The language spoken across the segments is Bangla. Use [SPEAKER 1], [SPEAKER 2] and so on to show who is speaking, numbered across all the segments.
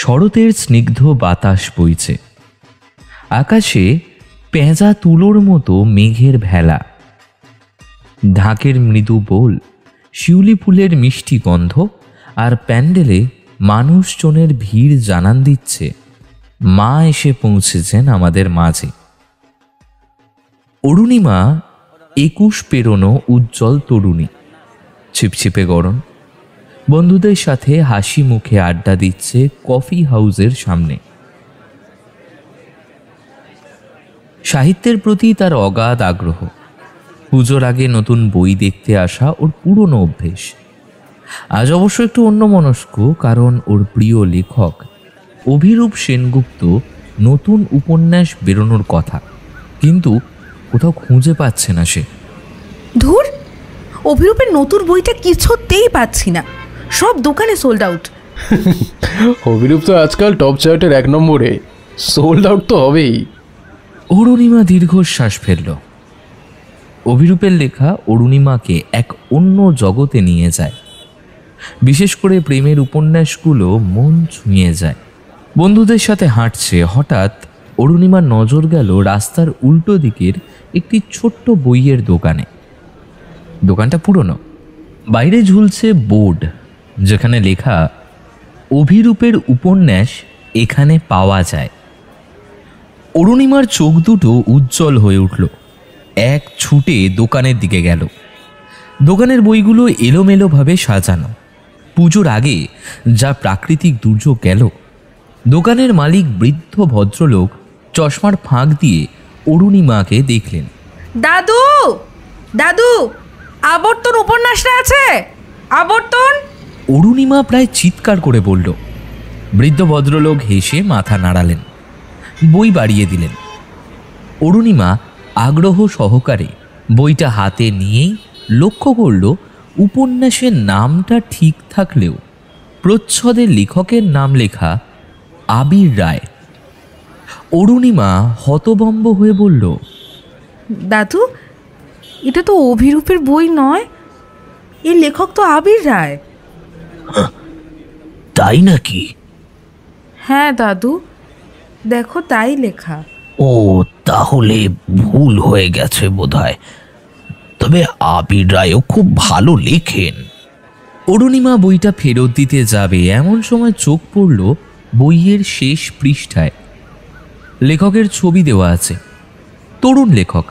[SPEAKER 1] শরতের স্নিগ্ধ বাতাস বইছে, আকাশে পেঁজা তুলোর মতো মেঘের ভেলা, ঢাকের মৃদু বোল, শিউলি ফুলের মিষ্টি গন্ধ আর প্যান্ডেলে মানুষজনের ভিড় জানান দিচ্ছে মা এসে পৌঁছেছেন আমাদের মাঝে। অরুণিমা 21 পেরোনো উজ্জ্বল তরুণী, ছিপছিপে গরম, বন্ধুদের সাথে হাসি মুখে আড্ডা দিচ্ছে কফি হাউসের সামনে। সাহিত্যের প্রতি তার অগাধ আগ্রহ, পুজোর আগে নতুন বই দেখতে আসা ওর পুরনো অভ্যেস। আজ অবশ্য একটু অন্যমনস্ক, কারণ ওর প্রিয় লেখক অভিরূপ সেনগুপ্ত নতুন উপন্যাস বেরোনোর কথা, কিন্তু কোথাও খুঁজে পাচ্ছে না সে।
[SPEAKER 2] ধুর, অভিরূপের নতুন বইটা কিছুতেই পাচ্ছি না, সব দোকানে সোল্ড আউট।
[SPEAKER 3] অভিরূপ তো আজকাল টপ চার্টের 1 নম্বরে, সোল্ড আউট তো হবেই।
[SPEAKER 1] অরুণিমা দীর্ঘশ্বাস ফেলল। অভিরূপের লেখা অরুণিমাকে এক অন্য জগতে নিয়ে যায়, বিশেষ করে প্রেমের উপন্যাসগুলো মন ছুঁয়ে যায়। বন্ধুদের সাথে হাঁটছে, হঠাৎ অরুণিমার নজর গেল রাস্তার উল্টো দিকের একটি ছোট্ট বইয়ের দোকানে। দোকানটা পুরনো, বাইরে ঝুলছে বোর্ড যেখানে লেখা অভিরূপের উপন্যাস এখানে পাওয়া যায়। অরুণিমার চোখ দুটো উজ্জ্বল হয়ে উঠল, এক ছুটে দোকানের দিকে গেল। দোকানের বইগুলো এলোমেলোভাবে সাজানো, পুজোর আগে যা প্রাকৃতিক দুর্যোগ গেল। দোকানের মালিক বৃদ্ধ ভদ্রলোক চশমার ফাঁক দিয়ে অরুণিমাকে দেখলেন।
[SPEAKER 2] দাদু, দাদু, আবর্তন উপন্যাসটা আছে, আবর্তন।
[SPEAKER 1] অরুণিমা প্রায় চিৎকার করে বলল। বৃদ্ধ ভদ্রলোক হেসে মাথা নাড়ালেন, বই বাড়িয়ে দিলেন। অরুণিমা আগ্রহ সহকারে বইটা হাতে নিয়েই লক্ষ্য করল উপন্যাসের নামটা ঠিক থাকলেও প্রচ্ছদের লেখকের নাম লেখা আবির রায়। অরুণিমা হতভম্ব হয়ে বলল,
[SPEAKER 2] দাদু, এটা তো অভিরূপের বই নয়, এর লেখক তো আবির রায়।
[SPEAKER 1] তাই নাকি?
[SPEAKER 2] হ্যাঁ দাদু, দেখো তাই লেখা।
[SPEAKER 1] ও, তাহলে ভুল হয়ে গেছে বোধহয়, তবে আবির রায়ও খুব ভালো লেখেন। অরুণিমা বইটা ফেরত দিতে যাবে এমন সময় চোখ পড়ল বইয়ের শেষ পৃষ্ঠায়। লেখকের ছবি দেওয়া আছে, তরুণ লেখক,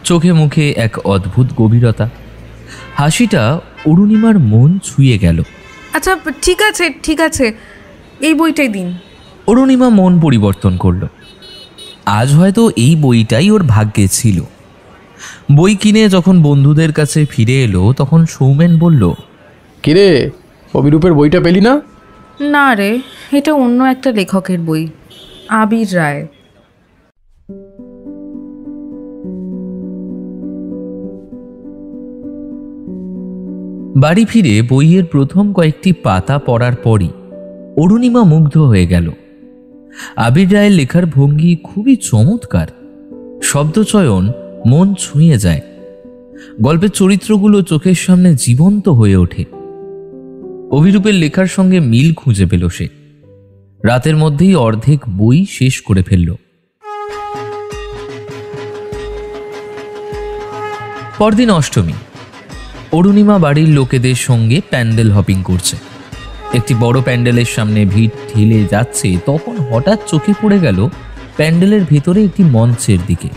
[SPEAKER 1] চোখে মুখে এক অদ্ভুত গভীরতা। হাসিটা অরুণিমার মন ছুঁয়ে গেল।
[SPEAKER 2] আচ্ছা ঠিক আছে, ঠিক আছে, এই বইটাই দিন।
[SPEAKER 1] অরুণিমা মন পরিবর্তন করল। আজ হয়তো এই বইটাই ওর ভাগ্যে ছিল। বই কিনে যখন বন্ধুদের কাছে ফিরে এলো তখন সৌমেন বলল,
[SPEAKER 3] কিরে, অভিরূপের বইটা পেলি না?
[SPEAKER 2] না রে, এটা অন্য একটা লেখকের বই, আবির রায়।
[SPEAKER 1] বাড়ি ফিরে বইয়ের প্রথম কয়েকটি পাতা পড়ার পরই অরুণিমা মুগ্ধ হয়ে গেল। আবির রায়ের লেখার ভঙ্গি খুবই চমৎকার, শব্দচয়ন মন ছুঁয়ে যায়, গল্পের চরিত্রগুলো চোখের সামনে জীবন্ত হয়ে ওঠে। অভিরূপের লেখার সঙ্গে মিল খুঁজে পেল সে। রাতের মধ্যেই অর্ধেক বই শেষ করে ফেলল। পরদিন অষ্টমী। অরুণিমা বাড়ির লোকেদের সঙ্গে প্যান্ডেল হপিং করছে। একটি বড় প্যান্ডেলের সামনে ভিড় ঠেলে যাচ্ছে, তখন হঠাৎ চোখে পড়ে গেল প্যান্ডেলের ভেতরে একটি মঞ্চের দিকে।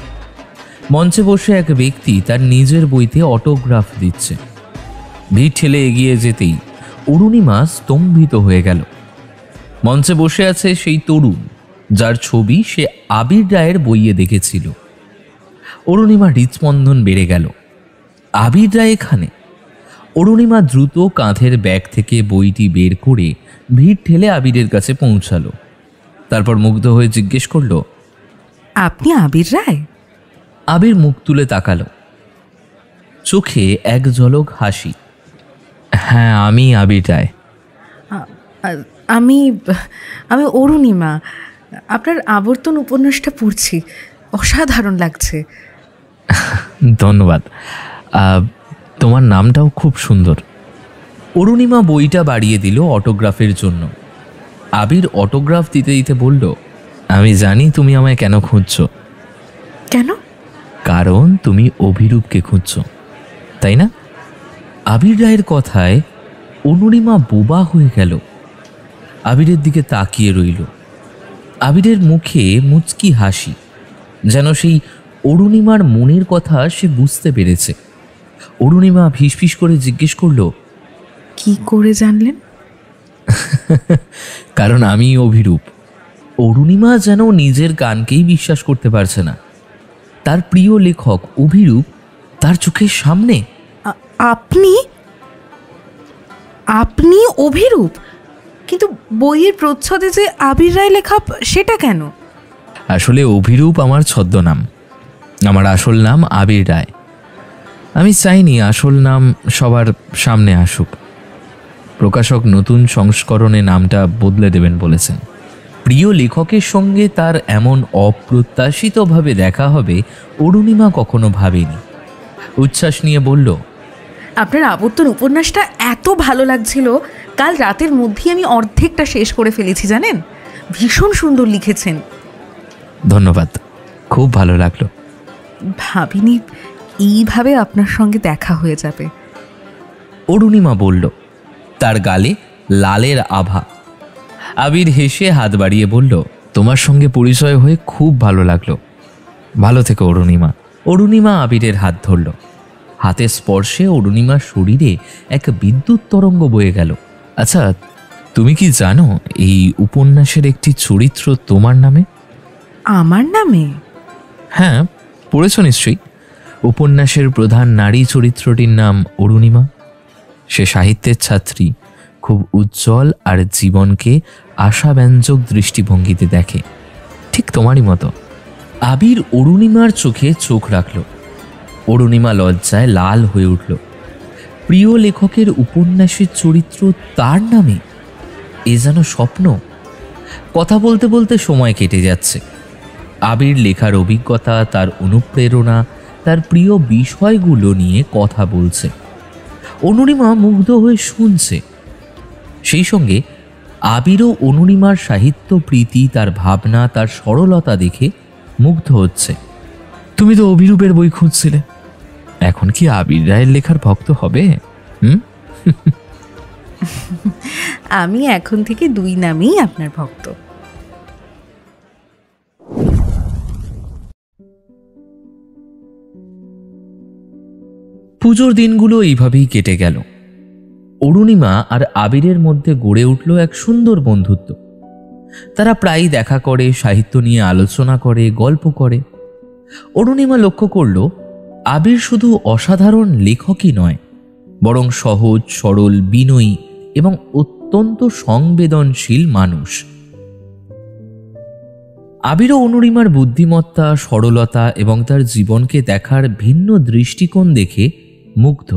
[SPEAKER 1] মঞ্চে বসে এক ব্যক্তি তার নিজের বইতে অটোগ্রাফ দিচ্ছে। ভিড় ঠেলে এগিয়ে যেতেই অরুণিমা স্তম্ভিত হয়ে গেল। মঞ্চে বসে আছে সেই তরুণ যার ছবি সে আবির রায়ের বইয়ে দেখেছিল। অরুণিমা হৃৎস্পন্দন বেড়ে গেল। আবির রায় এখানে! অরুণিমা দ্রুত কাঁধের ব্যাগ থেকে বইটি বের করে ভিড় ঠেলে আবিরের কাছে পৌঁছালো। তারপর মুগ্ধ হয়ে জিজ্ঞেস করল,
[SPEAKER 2] আপনি আবির রায়?
[SPEAKER 1] আবির মুখ তুলে তাকালো, চোখে এক ঝলক হাসি। হ্যাঁ, আমি আবির রায়।
[SPEAKER 2] আমি আমি অরুণিমা, আপনার আবর্তন উপন্যাসটা পড়ছি, অসাধারণ লাগছে।
[SPEAKER 1] ধন্যবাদ, তোমার নামটাও খুব সুন্দর। অরুণিমা বইটা বাড়িয়ে দিল অটোগ্রাফের জন্য। আবির অটোগ্রাফ দিতে দিতে বলল, আমি জানি তুমি আমায় কেন খুঁজছো।
[SPEAKER 2] কেন?
[SPEAKER 1] কারণ তুমি অভিরূপকে খুঁজছো, তাই না? আবির রায়ের কথায় অনুরিমা বোবা হয়ে গেল। আবিরের দিকে তাকিয়ে রইল। আবিরের মুখে মুচকি হাসি, যেন সেই অরুণিমার মনের কথা সে বুঝতে পেরেছে। অরুণিমা ফিসফিস করে জিজ্ঞেস করল,
[SPEAKER 2] কি করে জানলেন?
[SPEAKER 1] কারণ আমি অভিরূপ। অরুণিমা যেন নিজের কানকেই বিশ্বাস করতে পারছে না। তার প্রিয় লেখক অভিরূপ তার চোখের সামনে।
[SPEAKER 2] আপনি আপনি অভিরূপ? কিন্তু বইয়ের প্রচ্ছদে যে আবির রায় লেখা, সেটা কেন?
[SPEAKER 1] আসলে অভিরূপ আমার ছদ্মনাম, আমার আসল নাম আবির রায়। আমি চাইনি আসল নাম সবার সামনে আসুক। প্রকাশক নতুন সংস্করণে নামটা বদলে দেবেন বলেছেন। প্রিয় লেখকের সঙ্গে তার এমন অপ্রত্যাশিতভাবে দেখা হবে অরুণিমা কখনো ভাবেনি। উচ্ছ্বাস নিয়ে বলল,
[SPEAKER 2] আপনার আবর্তন উপন্যাসটা এত ভালো লাগছিল, কাল রাতের মধ্যেই আমি অর্ধেকটা শেষ করে ফেলেছি জানেন। ভীষণ সুন্দর লিখেছেন।
[SPEAKER 1] ধন্যবাদ, খুব ভালো লাগলো।
[SPEAKER 2] ভাবিনি এইভাবে আপনার সঙ্গে দেখা হয়ে যাবে।
[SPEAKER 1] অরুণিমা বলল, তার গালে লালের আভা। আবির হেসে হাত বাড়িয়ে বলল, তোমার সঙ্গে পরিচয় হয়ে খুব ভালো লাগলো। ভালো থেকো অরুণিমা। অরুণিমা আবিরের হাত ধরল। হাতের স্পর্শে অরুণিমার শরীরে এক বিদ্যুৎ তরঙ্গ বয়ে গেল। আচ্ছা, তুমি কি জানো এই উপন্যাসের একটি চরিত্র তোমার নামে?
[SPEAKER 2] আমার নামে?
[SPEAKER 1] হ্যাঁ, পড়েছ নিশ্চয়ই। উপন্যাসের প্রধান নারী চরিত্রটির নাম অরুণিমা। সে সাহিত্যের ছাত্রী, খুব উজ্জ্বল আর জীবনকে আশাব্যঞ্জক দৃষ্টিভঙ্গিতে দেখে, ঠিক তোমারই মতো। আবির অরুণিমার চোখে চোখ রাখল। অরুণিমা লজ্জায় লাল হয়ে উঠল। প্রিয় লেখকের উপন্যাসের চরিত্র তার নামে, এ যেন স্বপ্ন। কথা বলতে বলতে সময় কেটে যাচ্ছে। আবির লেখার অভিজ্ঞতা, তার অনুপ্রেরণা, তার প্রিয় বিষয়গুলো নিয়ে কথা বলছে। অনুরিমা মুগ্ধ হয়ে শুনছে। সেই সঙ্গে আবিরও অনুরিমার সাহিত্য প্রীতি, তার ভাবনা, তার সরলতা দেখে মুগ্ধ হচ্ছে। তুমি তো অভিরূপের বই খুঁজছিলে, এখন কি আবির রায়ের লেখার ভক্ত হবে?
[SPEAKER 2] আমি এখন থেকে দুই নামেই আপনার ভক্ত।
[SPEAKER 1] পুজোর দিনগুলো এইভাবেই কেটে গেল। অরুণিমা আর আবিরের মধ্যে গড়ে উঠল এক সুন্দর বন্ধুত্ব। তারা প্রায়ই দেখা করে, সাহিত্য নিয়ে আলোচনা করে, গল্প করে। অরুণিমা লক্ষ্য করল, আবির শুধু অসাধারণ লেখকই নয়, বরং সহজ সরল, বিনয়ী এবং অত্যন্ত সংবেদনশীল মানুষ। আবিরও অনুরিমার বুদ্ধিমত্তা, সরলতা এবং তার জীবনকে দেখার ভিন্ন দৃষ্টিকোণ দেখে মুগ্ধ।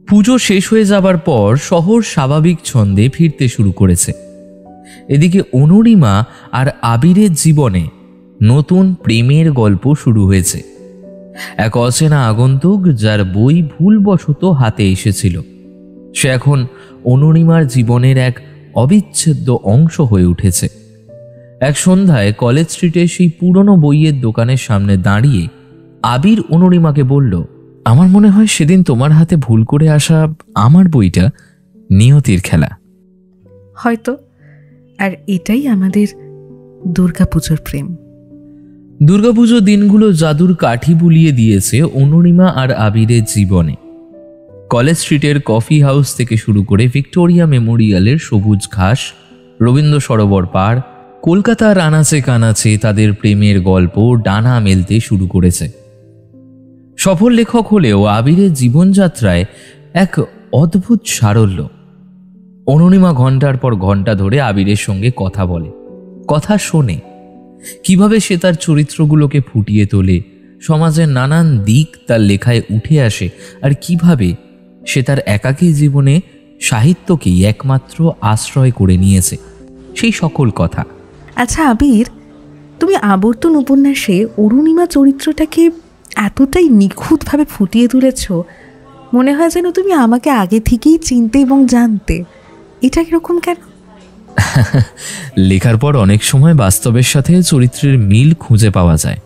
[SPEAKER 1] পুজো শেষ হয়ে যাবার পর শহর স্বাভাবিক ছন্দে ফিরতে শুরু করেছে। এদিকে অনুরিমা আর আবিরের জীবনে নতুন প্রেমের গল্প শুরু হয়েছে। এক অচেনা আগন্তুক, যার বই ভুলবশত হাতে এসেছিল, সে এখন অনুরিমার জীবনের এক অবিচ্ছেদ্য অংশ হয়ে উঠেছে। এক সন্ধ্যায় কলেজ স্ট্রিটে সেই পুরনো বইয়ের দোকানের সামনে দাঁড়িয়ে আবির অনুরিমাকে বলল, আমার মনে হয় সেদিন তোমার হাতে ভুল করে আসা আমার বইটা নিয়তির খেলা।
[SPEAKER 2] হয়তো। আর এটাই আমাদের দুর্গাপুজোর প্রেম।
[SPEAKER 1] দুর্গাপুজো দিনগুলো জাদুর কাঠি বুলিয়ে দিয়েছে অনুরিমা আর আবিরের জীবনে। কলেজ স্ট্রিটের কফি হাউস থেকে শুরু করে ভিক্টোরিয়া মেমোরিয়ালের সবুজ ঘাস, রবীন্দ্র সরোবর পাড়, কলকাতার আনাচে কানাচে তাদের প্রেমের গল্প ডানা মেলতে শুরু করেছে। সফল লেখক হলেও আবিরের জীবনযাত্রায় এক অদ্ভুত সারল্য। অনুরিমা ঘন্টার পর ঘন্টা ধরে আবিরের সঙ্গে কথা বলে, কথা শোনে, কিভাবে সে তার চরিত্রগুলোকে ফুটিয়ে তোলে, সমাজের নানান দিক তার লেখায় উঠে আসে, আর কিভাবে সে তার একাকী জীবনে সাহিত্যকেই একমাত্র আশ্রয় করে নিয়েছে, সেই সকল কথা।
[SPEAKER 2] আচ্ছা আবির, তুমি আবর্তন উপন্যাসে অরুণিমা চরিত্রটাকে এতটাই নিখুঁতভাবে ফুটিয়ে তুলেছ, মনে হয় যেন তুমি আমাকে আগে থেকেই চিনতে এবং জানতে। এটা কিরকম কেন?
[SPEAKER 1] লেখার পর অনেক সময় বাস্তবের সাথে চরিত্রের মিল খুঁজে পাওয়া যায়।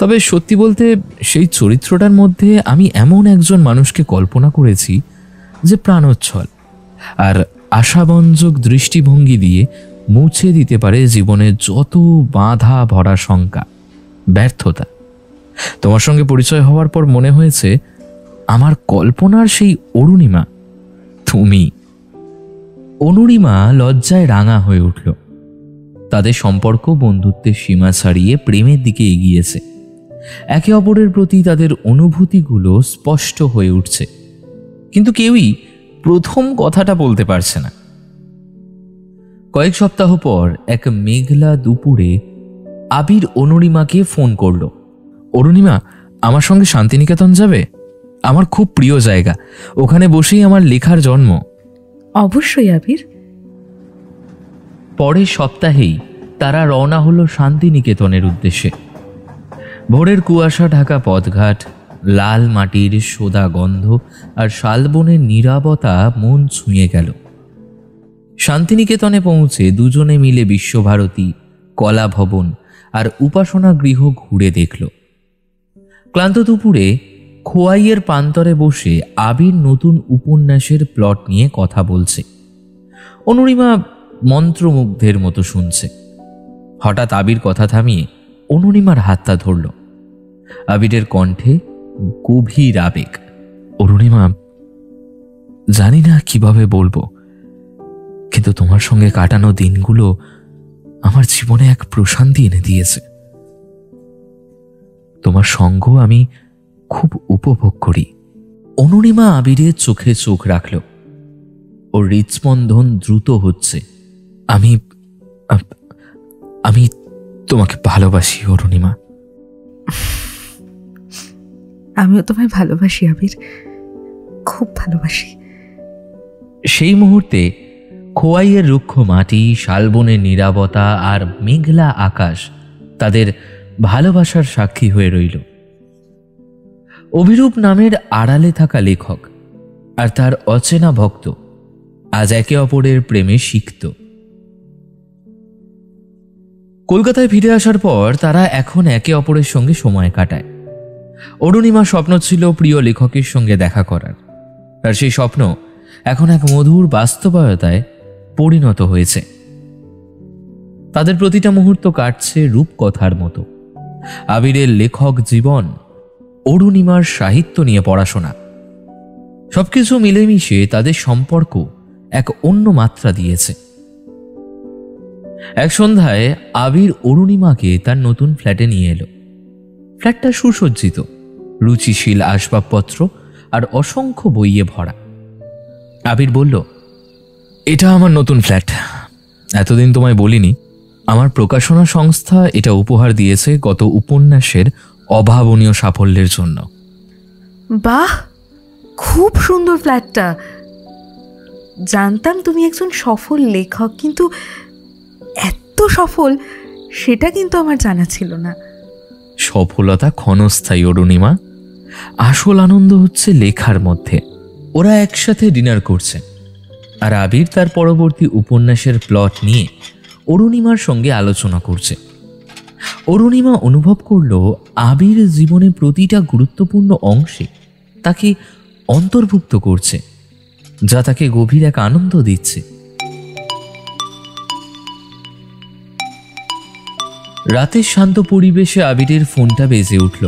[SPEAKER 1] তবে সত্যি বলতে সেই চরিত্রটার মধ্যে আমি এমন একজন মানুষকে কল্পনা করেছি যে প্রাণোচ্ছল আর আশাবঞ্জক দৃষ্টিভঙ্গি দিয়ে মুছে দিতে পারে জীবনের যত বাধা ভরা শঙ্কা, ব্যর্থতা। তোমার সঙ্গে পরিচয় হওয়ার পর মনে হয়েছে আমার কল্পনার সেই অরুণিমা তুমি। অনুরিমা লজ্জায় রাঙা হয়ে উঠল। তাদের সম্পর্ক বন্ধুত্বের সীমা ছাড়িয়ে প্রেমের দিকে এগিয়েছে। একে অপরের প্রতি তাদের অনুভূতিগুলো স্পষ্ট হয়ে উঠছে, কিন্তু কেউই প্রথম কথাটা বলতে পারছে না। কয়েক সপ্তাহ পর এক মেঘলা দুপুরে আবির অনুরিমাকে ফোন করল। অরুণিমা, আমার সঙ্গে শান্তিনিকেতন যাবে? আমার খুব প্রিয় জায়গা, ওখানে বসেই আমার লেখার জন্ম।
[SPEAKER 2] অবশ্যই আবির।
[SPEAKER 1] পরের সপ্তাহেই তারা রওনা হলো শান্তিনিকেতনের উদ্দেশ্যে। ভোরের কুয়াশা ঢাকা পথঘাট, লাল মাটির সোদা গন্ধ আর শালবনের নীরবতা মন ছুঁয়ে গেল। শান্তিনিকেতনে পৌঁছে দুজনে মিলে বিশ্বভারতী, কলা ভবন আর উপাসনা গৃহ ঘুরে দেখল। ক্লান্ত দুপুরে খোয়াইয়ের প্রান্তরে বসে আবির নতুন উপন্যাসের প্লট নিয়ে কথা বলছে। অনুরিমা মন্ত্রমুগ্ধের মতো শুনছে। হঠাৎ আবির কথা থামিয়ে অনুরিমার হাতটা ধরল। আবিরের কণ্ঠে গভীর আবেগ। অরুণিমা, জানি না কিভাবে বলবো, কিন্তু তোমার সঙ্গে কাটানো দিনগুলো আমার জীবনে এক প্রশান্তি এনে দিয়েছে। তোমার সঙ্গ আমি খুব উপভোগ করি। অনুরিমা আবিরের চোখে চোখ রাখল। ওর হৃৎস্পন্দন দ্রুত হচ্ছে। আমি আমি তোমাকে ভালোবাসি অরুণিমা।
[SPEAKER 2] আমিও তোমায় ভালোবাসি আবির, খুব ভালোবাসি।
[SPEAKER 1] সেই মুহূর্তে খোয়াইয়ের রুক্ষ মাটি, শালবনের নীরবতা আর মেঘলা আকাশ তাদের ভালোবাসার সাক্ষী হয়ে রইল। অভিরূপ নামের আড়ালে থাকা লেখক আর তার অচেনা ভক্ত আজ একে অপরের প্রেমে সিক্ত। কলকাতায় ফিরে আসার পর তারা এখন একে অপরের সঙ্গে সময় কাটায়। অরুণিমার স্বপ্ন ছিল প্রিয় লেখকের সঙ্গে দেখা করার, আর সেই স্বপ্ন এখন এক মধুর বাস্তবতায় পরিণত হয়েছে। তাদের প্রতিটা মুহূর্ত কাটছে রূপকথার মতো। আবিরের লেখক জীবন, অরুণিমার সাহিত্য নিয়ে পড়াশোনা, সবকিছু মিলেমিশে তাদের সম্পর্ক এক অন্য মাত্রা দিয়েছে। এক সন্ধ্যায় আবির অরুণিমাকে তার নতুন ফ্ল্যাটে নিয়ে এলো। ফ্ল্যাটটা সুসজ্জিত, রুচিশীল আসবাবপত্র আর অসংখ্য বইয়ে ভরা। আবির বলল, এটা আমার নতুন ফ্ল্যাট। এতদিন তোমায় বলিনি, আমার প্রকাশনা সংস্থা এটা উপহার দিয়েছে গত উপন্যাসের অভাবনীয় সাফল্যের জন্য।
[SPEAKER 2] বাহ, খুব সুন্দর ফ্ল্যাটটা। জানতাম তুমি একজন সফল লেখক, কিন্তু এত সফল সেটা কিন্তু আমার জানা ছিল না।
[SPEAKER 1] সফলতা ক্ষণস্থায়ী অরুণিমা, আসল আনন্দ হচ্ছে লেখার মধ্যে। ওরা একসাথে ডিনার করছে, আর আবির তার পরবর্তী উপন্যাসের প্লট নিয়ে অরুণিমার সঙ্গে আলোচনা করছে। অরুণিমা অনুভব করল আবির জীবনে প্রতিটা গুরুত্বপূর্ণ অংশে তাকে অন্তর্ভুক্ত করছে, যা তাকে গভীর এক আনন্দ দিচ্ছে। রাতের শান্ত পরিবেশে আবিরের ফোনটা বেজে উঠল।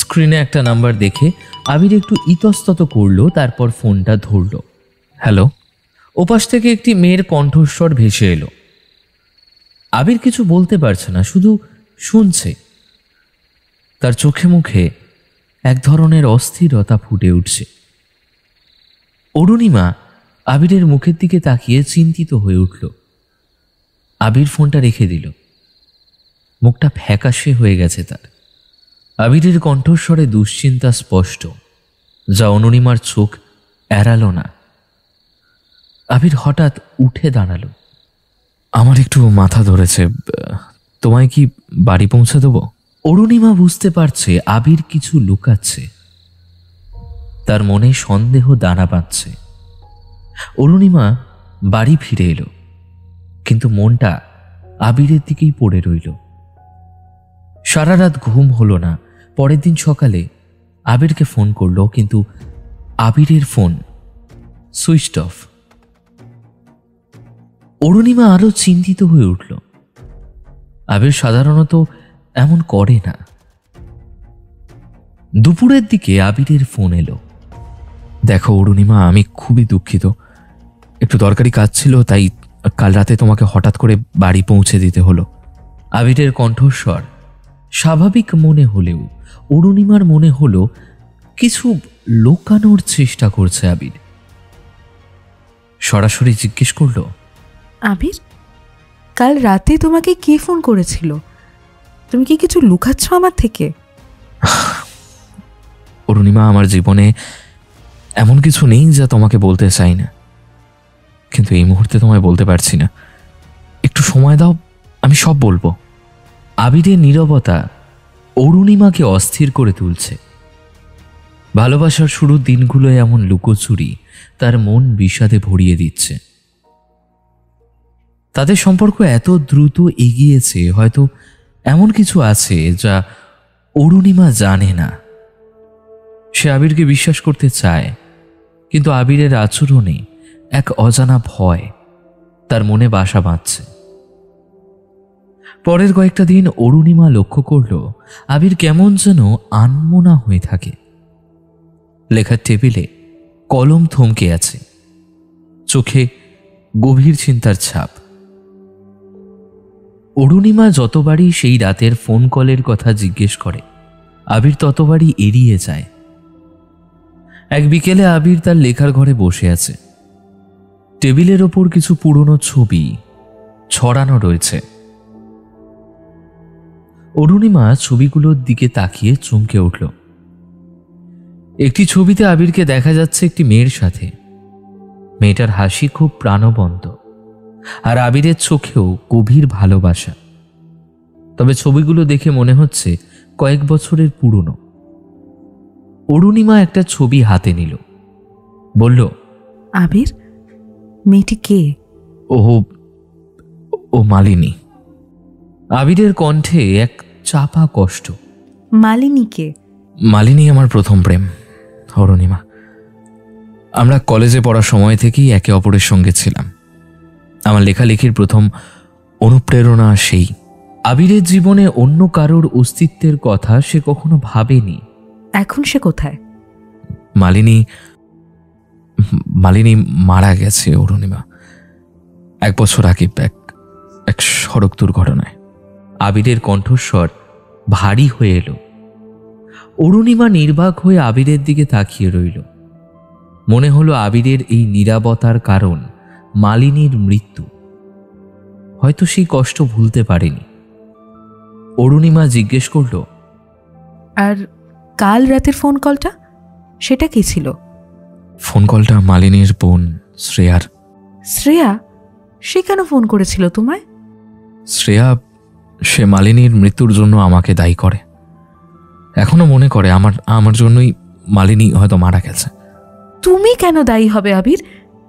[SPEAKER 1] স্ক্রিনে একটা নাম্বার দেখে আবির একটু ইতস্তত করল, তারপর ফোনটা ধরল। হ্যালো। ওপাশ থেকে একটি মেয়ের কণ্ঠস্বর ভেসে এলো। আবির কিছু বলতে পারছে না, শুধু শুনছে। তার চোখে মুখে এক ধরনের অস্থিরতা ফুটে উঠছে। অরুণিমা আবিরের মুখের দিকে তাকিয়ে চিন্তিত হয়ে উঠল। আবির ফোনটা রেখে দিল। মুখটা ফ্যাকাশে হয়ে গেছে তার। আবিরের কণ্ঠস্বরে দুশ্চিন্তা স্পষ্ট, যা অনুরিমার চোখ এড়ালো না। আবির হঠাৎ উঠে দাঁড়ালো। আমার একটু মাথা ধরেছে, তোমায় কি বাড়ি পৌঁছে দেব? অরুণিমা বুঝতে পারছে আবির কিছু লুকাচ্ছে। তার মনে সন্দেহ দানা বাঁধছে। অরুণিমা বাড়ি ফিরে এলো, কিন্তু মনটা আবিরের দিকেই পড়ে রইল। সারা রাত ঘুম হলো না। পরের দিন সকালে আবিরকে ফোন করলো, কিন্তু আবিরের ফোন সুইচড অফ। অরুণিমা আরো চিন্তিত হয়ে উঠল। আবির সাধারণত এমন করে না। দুপুরের দিকে আবিরের ফোন এলো। দেখো অরুণিমা, আমি খুবই দুঃখিত, একটু দরকারি কাজ ছিল, তাই কাল রাতে তোমাকে হঠাৎ করে বাড়ি পৌঁছে দিতে হলো। আবিরের কণ্ঠস্বর স্বাভাবিক মনে হলেও অরুণিমার মনে হলো কিছু লুকানোর চেষ্টা করছে আবির। সরাসরি জিজ্ঞেস করলো,
[SPEAKER 2] আবির, কাল রাতে তোমাকে কে ফোন করেছিল? তুমি কি কিছু লুকাচ্ছ আমার থেকে?
[SPEAKER 1] অরুণিমা, আমার জীবনে এমন কিছু নেই যা তোমাকে বলতে চাই না, কিন্তু এই মুহূর্তে তোমায় বলতে পারছি না। একটু সময় দাও, আমি সব বলবো। আবিরের নীরবতা অরুণিমাকে অস্থির করে তুলছে। ভালোবাসার শুরুর দিনগুলোয় এমন লুকোচুরি তার মন বিষাদে ভরিয়ে দিচ্ছে। তাদের সম্পর্ক এত দ্রুত এগিয়েছে, হয়তো এমন কিছু আছে যা অরুণিমা জানে না। সে আবিরকে বিশ্বাস করতে চায়, কিন্তু আবিরের আচরণে এক অজানা ভয় তার মনে বাসা বাঁধছে। পরের কয়েকটা দিন অরুণিমা লক্ষ্য করল আবির কেমন যেন আনমনা হয়ে থাকে। লেখার টেবিলে কলম থমকে আছে, চোখে গভীর চিন্তার ছাপ। অরুণিমা যতবারই সেই রাতের ফোন কলের কথা জিজ্ঞেস করে, আবির ততবারই এড়িয়ে যায়। এক বিকেলে আবির তার লেখার ঘরে বসে আছে। টেবিলের ওপর কিছু পুরনো ছবি ছড়ানো রয়েছে। অরুণিমা ছবিগুলোর দিকে তাকিয়ে চমকে উঠল। একটি ছবিতে আবিরকে দেখা যাচ্ছে একটি মেয়ের সাথে। মেয়েটার হাসি খুব প্রাণবন্ত, আর আবিরের চোখেও গভীর ভালোবাসা। তবে ছবিগুলো দেখে মনে হচ্ছে কয়েক বছরের পুরনো। অরুণিমা একটা ছবি হাতে নিল, বলল,
[SPEAKER 2] আবির, মেয়েটি কে?
[SPEAKER 1] ও মালিনী। আবিরের কণ্ঠে এক চাপা কষ্ট।
[SPEAKER 2] মালিনী কে?
[SPEAKER 1] মালিনী আমার প্রথম প্রেম, অরুণিমা। আমরা কলেজে পড়ার সময় থেকেই একে অপরের সঙ্গে ছিলাম। আমার লেখালেখির প্রথম অনুপ্রেরণা সেই। আবিরের জীবনে অন্য কারোর অস্তিত্বের কথা সে কখনো ভাবেনি।
[SPEAKER 2] এখন সে কোথায়?
[SPEAKER 1] মালিনী মারা গেছে অরুণিমা, 1 বছর আগে এক সড়ক দুর্ঘটনায়। আবিরের কণ্ঠস্বর ভারী হয়ে এলো। অরুণিমা নির্বাক হয়ে আবিরের দিকে তাকিয়ে রইল। মনে হলো আবিরের এই নীরবতার কারণ মালিনীর মৃত্যু। হয়তো সেই কষ্ট ভুলতে পারেনি। অরুণিমা জিজ্ঞেস করল,
[SPEAKER 2] আর কাল রাতের ফোন কলটা, সেটা কি ছিল?
[SPEAKER 1] ফোন কলটা মালিনীর বোন শ্রেয়ার।
[SPEAKER 2] শ্রেয়া? সে কেন ফোন করেছিল তোমায়?
[SPEAKER 1] শ্রেয়া, সে মালিনীর মৃত্যুর জন্য আমাকে দায়ী করে। এখনো মনে করে আমার জন্যই মালিনী হয়তো মারা গেছে।
[SPEAKER 2] তুমি কেন দায়ী হবে আবির?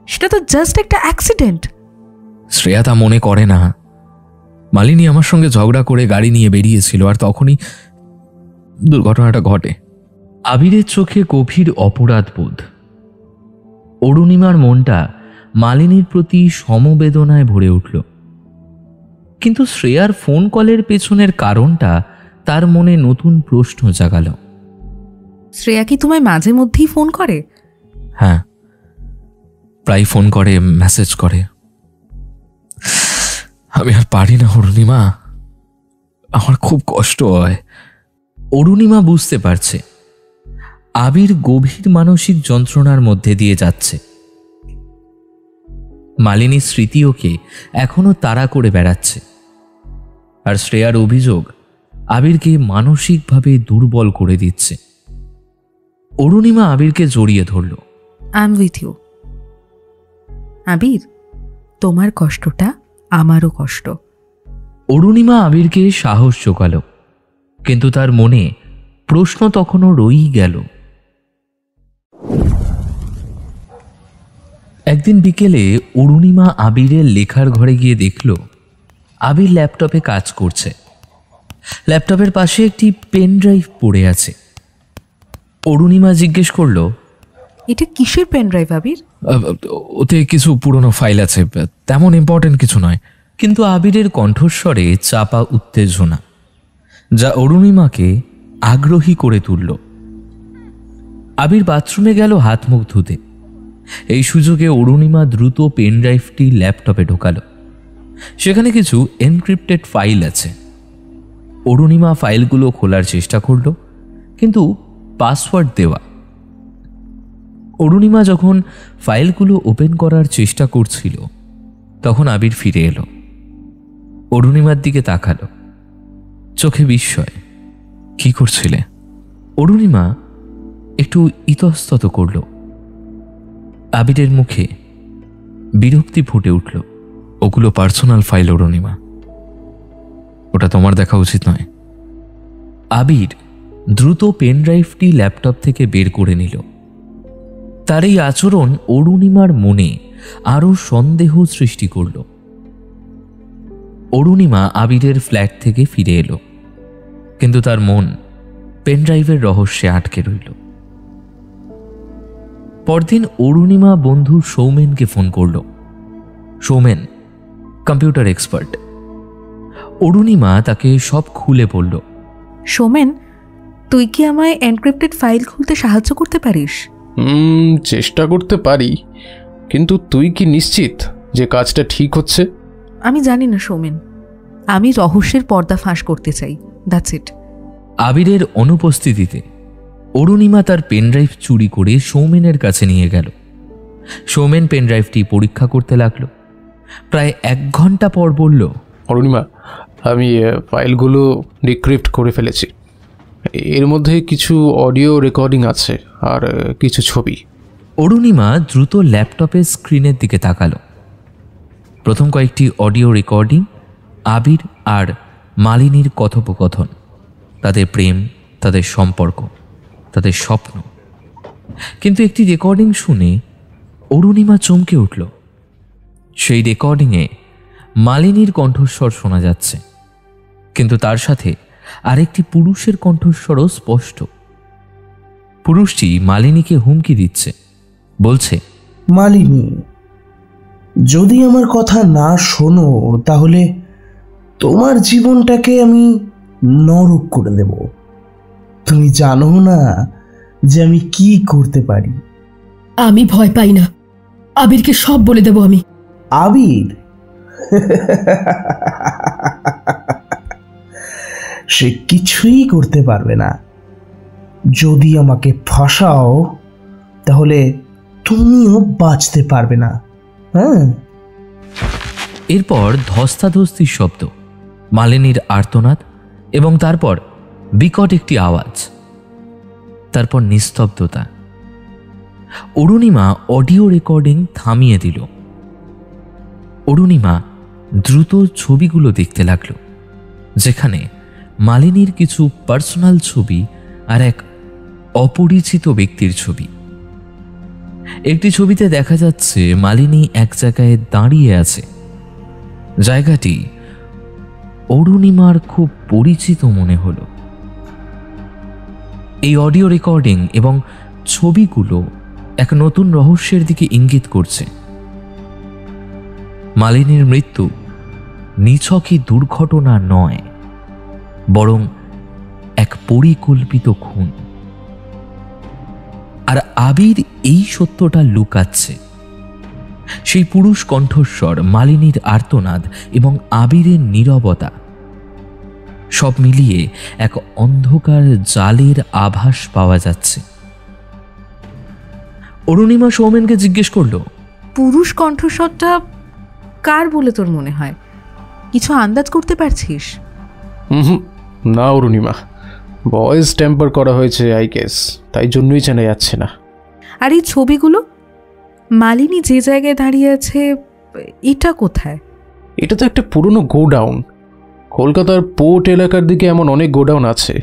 [SPEAKER 2] সেটা তো জাস্ট একটা অ্যাক্সিডেন্ট।
[SPEAKER 1] শ্রেয়া তা মনে করে না। মালিনী আমার সঙ্গে ঝগড়া করে গাড়ি নিয়ে বেরিয়েছিল, আর তখনই দুর্ঘটনাটা ঘটে। আবিরের চোখে গভীর অপরাধ বোধ। অরুণিমার মনটা মালিনীর প্রতি সমবেদনায় ভরে উঠল। কিন্তু শ্রেয়ার ফোন কলের পেছনের কারণটা তার মনে নতুন প্রশ্ন জাগাল।
[SPEAKER 2] শ্রেয়া কি তোমায় মাঝে মধ্যেই ফোন করে?
[SPEAKER 1] হ্যাঁ, প্রায় ফোন করে, মেসেজ করে। আমি আর পারি না অরুণিমা, আমার খুব কষ্ট হয়। অরুণিমা বুঝতে পারছে আবির গভীর মানসিক যন্ত্রণার মধ্যে দিয়ে যাচ্ছে। মালিনীর স্মৃতি ওকে এখনো তাড়া করে বেড়াচ্ছে, আর শ্রেয়ার অভিযোগ আবিরকে মানসিকভাবে দুর্বল করে দিচ্ছে। অরুণিমা আবিরকে জড়িয়ে ধরল।
[SPEAKER 2] I am with you. Abir, তোমার কষ্টটা আমারও কষ্ট।
[SPEAKER 1] অরুণিমা আবিরকে সাহস জোগাল, কিন্তু তার মনে প্রশ্ন তখনও রয়েই গেল। একদিন বিকেলে অরুণিমা আবিরের লেখার ঘরে গিয়ে দেখল আবির ল্যাপটপে কাজ করছে। ল্যাপটপের পাশে একটি পেন ড্রাইভ পড়ে আছে। অরুণিমা জিজ্ঞেস করল,
[SPEAKER 2] এটা কিসের পেন ড্রাইভ আবির?
[SPEAKER 1] ওতে কিছু পুরনো ফাইল আছে, তেমন ইম্পর্টেন্ট কিছু নয়। কিন্তু আবিরের কণ্ঠস্বরে চাপা উত্তেজনা, যা অরুণিমাকে আগ্রহী করে তুলল। আবির বাথরুমে গেল হাত মুখ ধুতে। এই সুযোগে অরুণিমা দ্রুত পেন ড্রাইভটি ল্যাপটপে ঢোকাল। সেখানে কিছু এনক্রিপ্টেড ফাইল আছে। অরুণিমা ফাইলগুলো খোলার চেষ্টা করল, কিন্তু পাসওয়ার্ড দেওয়া। অরুণিমা যখন ফাইলগুলো ওপেন করার চেষ্টা করছিল, তখন আবির ফিরে এলো। অরুণিমার দিকে তাকালো, চোখে বিস্ময়। কি করছিলে? অরুণিমা একটু ইতস্তত করল। আবিরের মুখে বিরক্তি ফুটে উঠল। ওগুলো পার্সোনাল ফাইল অরুণিমা, ওটা তোমার দেখা উচিত নয়। আবির দ্রুত পেন ড্রাইভটি ল্যাপটপ থেকে বের করে নিল। তার এই আচরণ অরুণিমার মনে আরও সন্দেহ সৃষ্টি করল। অরুণিমা আবিরের ফ্ল্যাট থেকে ফিরে এলো, কিন্তু তার মন পেনড্রাইভের রহস্যে আটকে রইল। পরদিন অরুণিমা বন্ধু সৌমেনকে ফোন করল। Soumen computer expert. অরুণিমা তাকে সব খুলে বলল।
[SPEAKER 2] সোমেন, তুই কি আমায় এনক্রিপ্টেড ফাইল খুলতে সাহায্য করতে পারিস?
[SPEAKER 3] চেষ্টা করতে পারি, কিন্তু তুই কি নিশ্চিত যে কাজটা ঠিক হচ্ছে?
[SPEAKER 2] আমি জানি না সোমেন, আমি রহস্যের পর্দা ফাঁস করতে চাই, দ্যাটস ইট।
[SPEAKER 1] আবিরের অনুপস্থিতিতে অরুণিমা তার পেনড্রাইভ চুরি করে সৌমেনের কাছে নিয়ে গেল। সৌমেন পেনড্রাইভটি পরীক্ষা করতে লাগলো। প্রায় 1 ঘন্টা পর বলল,
[SPEAKER 3] অরুণিমা, আমি ফাইলগুলো ডিক্রিপ্ট করে ফেলেছি। এর মধ্যে কিছু অডিও রেকর্ডিং আছে আর কিছু ছবি।
[SPEAKER 1] অরুণিমা দ্রুত ল্যাপটপের স্ক্রিনের দিকে তাকালো। প্রথম কয়েকটি অডিও রেকর্ডিং আবির আর মালিনীর কথোপকথন, তাদের প্রেম, তাদের সম্পর্ক, তাদের স্বপ্ন। কিন্তু একটি রেকর্ডিং শুনে অরুণিমা চমকে উঠল। সেই রেকর্ডিংয়ে মালিনীর কণ্ঠস্বর শোনা যাচ্ছে, কিন্তু তার সাথে আরেকটি পুরুষের কণ্ঠস্বরও স্পষ্ট। পুরুষটি মালিনীকে হুমকি দিচ্ছে, বলছে,
[SPEAKER 4] মালিনী, যদি আমার কথা না শোনো তাহলে তোমার জীবনটাকে আমি নরক করে দেব। তুমি জানো না যে আমি কি করতে পারি।
[SPEAKER 5] আমি ভয় পাই না, আবিরকে সব বলে দেব আমি।
[SPEAKER 4] আবির? সে কিছুই করতে পারবে না। যদি আমাকে ফাঁসাও তাহলে তুমিও বাঁচতে পারবে না। হ্যাঁ।
[SPEAKER 1] এরপর ধস্তাধস্তির শব্দ, মালিনীর আর্তনাদ এবং তারপর বিকট একটি আওয়াজ, তারপর নিস্তব্ধতা। অরুণিমা অডিও রেকর্ডিং থামিয়ে দিল। অরুণিমা দ্রুত ছবিগুলো দেখতে লাগল, যেখানে মালিনীর কিছু পার্সোনাল ছবি আর এক অপরিচিত ব্যক্তির ছবি। একটি ছবিতে দেখা যাচ্ছে মালিনী এক জায়গায় দাঁড়িয়ে আছে। জায়গাটি অরুণিমার খুব পরিচিত মনে হলো। এই অডিও রেকর্ডিং এবং ছবিগুলো এক নতুন রহস্যের দিকে ইঙ্গিত করছে। মালিনীর মৃত্যু নিছকই দুর্ঘটনা নয়, বরং এক পরিকল্পিত খুন। আর আবির এই সত্যটা লুকাচ্ছে। সেই পুরুষ কণ্ঠস্বর, মালিনীর আর্তনাদ এবং আবিরের নীরবতা, সব মিলিয়ে এক অন্ধকার জালের আভাস পাওয়া যাচ্ছে। অরুণিমা সৌমেনকে জিজ্ঞেস করল,
[SPEAKER 2] পুরুষ কণ্ঠস্বরটা কার বলে তোর মনে হয়? কিছু আন্দাজ করতে পারছিস?
[SPEAKER 3] না অরুণিমা, ভয়েস টেম্পার করা হয়েছে আই গেস, তাই জন্যই জানা যাচ্ছে না।
[SPEAKER 2] আর এই ছবিগুলো, মালিনী যে জায়গায় দাঁড়িয়ে আছে, এটা কোথায়?
[SPEAKER 3] এটা তো একটা পুরনো গোডাউন। কলকাতার পোর্ট এলাকার দিকে এমন অনেক গোডাউন আছে।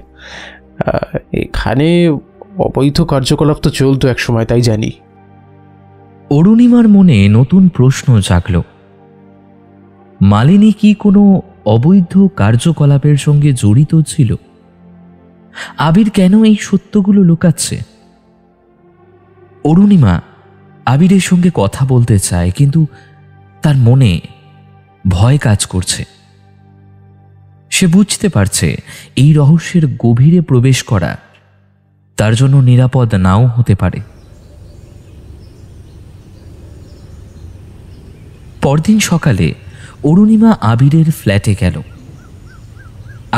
[SPEAKER 3] এখানে অবৈধ কার্যকলাপ তো চলতো একসময়, তাই জানি।
[SPEAKER 1] অরুণিমার মনে নতুন প্রশ্ন জাগল। মালিনী কি কোনো অবৈধ কার্যকলাপের সঙ্গে জড়িত ছিল? আবির কেন এই সত্যগুলো লুকাচ্ছে? অরুণিমা আবিরের সঙ্গে কথা বলতে চায়, কিন্তু তার মনে ভয় কাজ করছে। সে বুঝতে পারছে এই রহস্যের গভীরে প্রবেশ করা তার জন্য নিরাপদ নাও হতে পারে। পরদিন সকালে অরুণিমা আবিরের ফ্ল্যাটে গেল।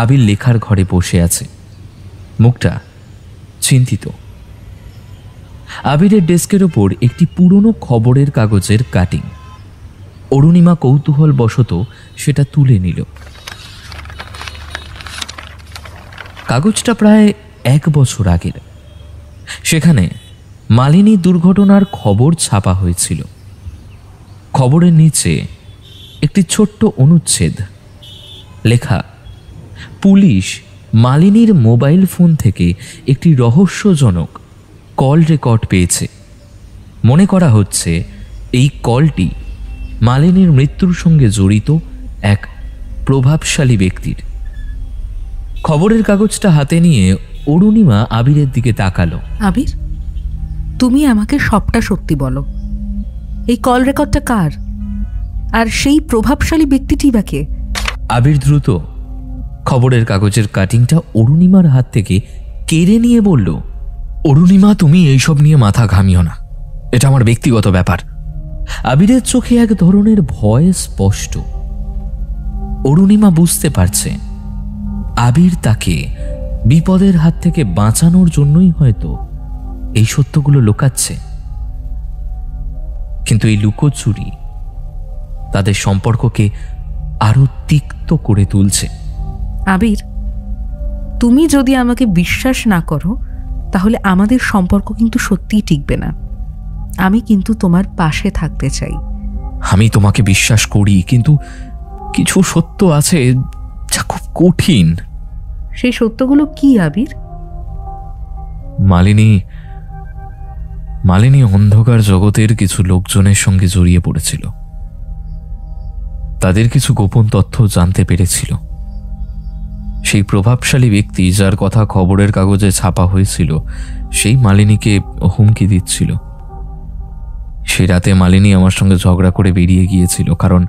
[SPEAKER 1] আবির লেখার ঘরে বসে আছে, মুখটা চিন্তিত। আবিরের ডেস্কের ওপর একটি পুরনো খবরের কাগজের কাটিং। অরুণিমা কৌতূহল বশত সেটা তুলে নিল। কাগজটা প্রায় 1 বছর আগের। সেখানে মালিনী দুর্ঘটনার খবর ছাপা হয়েছিল। খবরের নিচে একটি ছোট্ট অনুচ্ছেদ লেখা, পুলিশ মালিনীর মোবাইল ফোন থেকে একটি রহস্যজনক কল রেকর্ড পেয়েছে। মনে করা হচ্ছে এই কলটি মালিনীর মৃত্যুর সঙ্গে জড়িত এক প্রভাবশালী ব্যক্তির। খবরের কাগজটা হাতে নিয়ে অরুণিমা আবিরের দিকে তাকালো।
[SPEAKER 2] আবির, তুমি আমাকে সবটা সত্যি বলো। এই কল রেকর্ডটা কার? আর সেই প্রভাবশালী ব্যক্তিটি বা কে?
[SPEAKER 1] আবির দ্রুত খবরের কাগজের কাটিংটা অরুণিমার হাত থেকে কেড়ে নিয়ে বলল, অরুণিমা, তুমি এইসব নিয়ে মাথা ঘামিও না, এটা আমার ব্যক্তিগত ব্যাপার। আবিরের চোখে এক ধরনের ভয় স্পষ্ট। অরুণিমা বুঝতে পারছে আবির তাকে বিপদের হাত থেকে বাঁচানোর জন্যই হয়তো এই সত্যগুলো লুকাচ্ছে। কিন্তু এই লুকোচুরি তাদের সম্পর্ককে আরো তিক্ত করে তুলছে।
[SPEAKER 2] আবির, তুমি যদি আমাকে বিশ্বাস না করো তাহলে আমাদের সম্পর্ক কিন্তু সত্যিই টিকবে না। আমি কিন্তু তোমার পাশে থাকতে চাই।
[SPEAKER 1] আমি তোমাকে বিশ্বাস করি, কিন্তু কিছু সত্য আছে যা খুব কঠিন।
[SPEAKER 2] সেই সত্যগুলো কি আবির?
[SPEAKER 1] মালিনী অন্ধকার জগতের কিছু লোকজনের সঙ্গে জড়িয়ে পড়েছিল। তাদের কিছু গোপন তথ্য জানতে পেরেছিল। সেই প্রভাবশালী ব্যক্তি যার কথা খবরের কাগজে ছাপা হয়েছিল, সেই মালিনীকে হুমকি দিচ্ছিল। সে রাতে মালিনী আমার সঙ্গে ঝগড়া করে বেরিয়ে গিয়েছিল, কারণ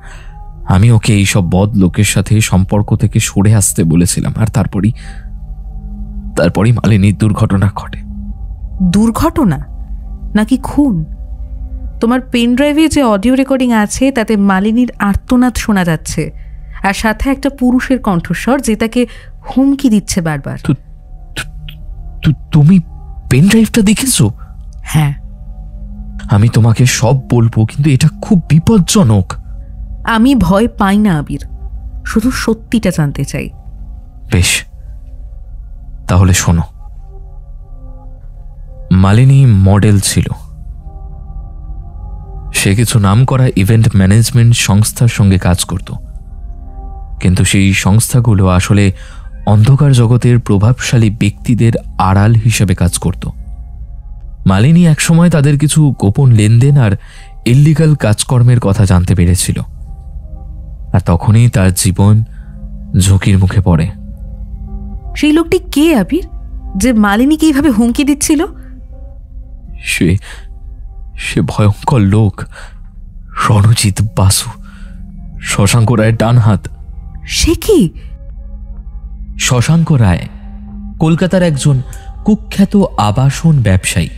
[SPEAKER 1] আমি ওকে এইসব বদ লোকের সাথে সম্পর্ক থেকে সরে আসতে বলেছিলাম। আর তারপরই মালিনীর দুর্ঘটনা ঘটে।
[SPEAKER 2] দুর্ঘটনা নাকি খুন? তোমার পেন ড্রাইভে যে অডিও রেকর্ডিং আছে তাতে মালিনীর আর্তনাদ শোনা যাচ্ছে, আর সাথে একটা পুরুষের কণ্ঠস্বর যে তাকে হুমকি দিচ্ছে বারবার।
[SPEAKER 1] তুমি পেন ড্রাইভটা দেখেছো?
[SPEAKER 2] হ্যাঁ।
[SPEAKER 1] আমি তোমাকে সব বলবো, কিন্তু এটা খুব বিপজ্জনক।
[SPEAKER 2] আমি ভয় পাই না আবির, শুধু সত্যিটা জানতে চাই।
[SPEAKER 1] বেশ, তাহলে শোনো। মালিনী মডেল ছিল। সে কিছু নামকরা ইভেন্ট ম্যানেজমেন্ট সংস্থার সঙ্গে কাজ করত, কিন্তু সেই সংস্থাগুলো আসলে অন্ধকার জগতের প্রভাবশালী ব্যক্তিদের আড়াল হিসেবে কাজ করত। মালিনী একসময় তাদের কিছু গোপন লেনদেন আর ইল্লিগাল কাজকর্মের কথা জানতে পেরেছিল, আর তখনই তার জীবন ঝুঁকির মুখে পড়ে।
[SPEAKER 2] সেই লোকটি কে আবির, যে মালিনীকে এইভাবে হুমকি দিচ্ছিল?
[SPEAKER 1] সে ভয়ঙ্কর লোক, রণজিৎ বাসু, শশাঙ্ক রায়ের ডান হাত।
[SPEAKER 2] সে কি?
[SPEAKER 1] শশাঙ্ক রায় কলকাতার একজন কুখ্যাত আবাসন ব্যবসায়ী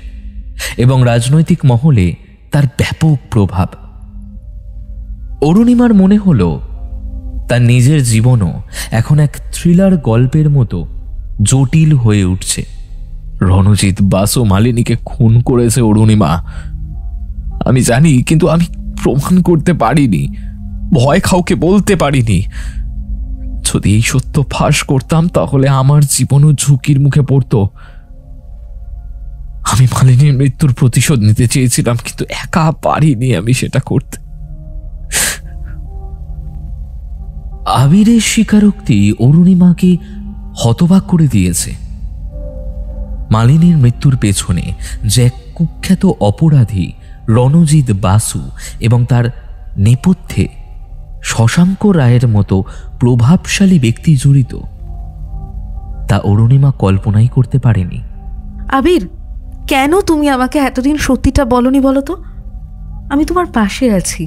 [SPEAKER 1] এবং রাজনৈতিক মহলে তার ব্যাপক প্রভাব। অরুণিমার মনে হলো তার নিজের জীবনও এখন এক থ্রিলার গল্পের মতো জটিল হয়ে উঠছে। রণজিৎ বাসু মালিনীকে খুন করেছে অরুণিমা, আমি জানি, কিন্তু আমি প্রমাণ করতে পারিনি। ভয় কাউকে বলতে পারিনি। যদি এই সত্য ফাঁস করতাম তাহলে আমার জীবনও ঝুঁকির মুখে পড়তো। আমি মালিনীর মৃত্যুর প্রতিশোধ নিতে চেয়েছিলাম, কিন্তু একা পারিনি আমি সেটা করতে। আবিরের স্বীকারোক্তি অরুণিমাকে হতবাক করে দিয়েছে। মালিনীর মৃত্যুর পেছনে যে এক কুখ্যাত অপরাধী রণজিৎ বাসু এবং তার নেপথ্যে শশাঙ্ক রায়ের মতো প্রভাবশালী ব্যক্তি জড়িত তা অরুণিমা কল্পনাই করতে পারেনি।
[SPEAKER 2] আবির, কেন তুমি আমাকে এতদিন সত্যিটা বলনি বলো তো? আমি তোমার পাশে আছি,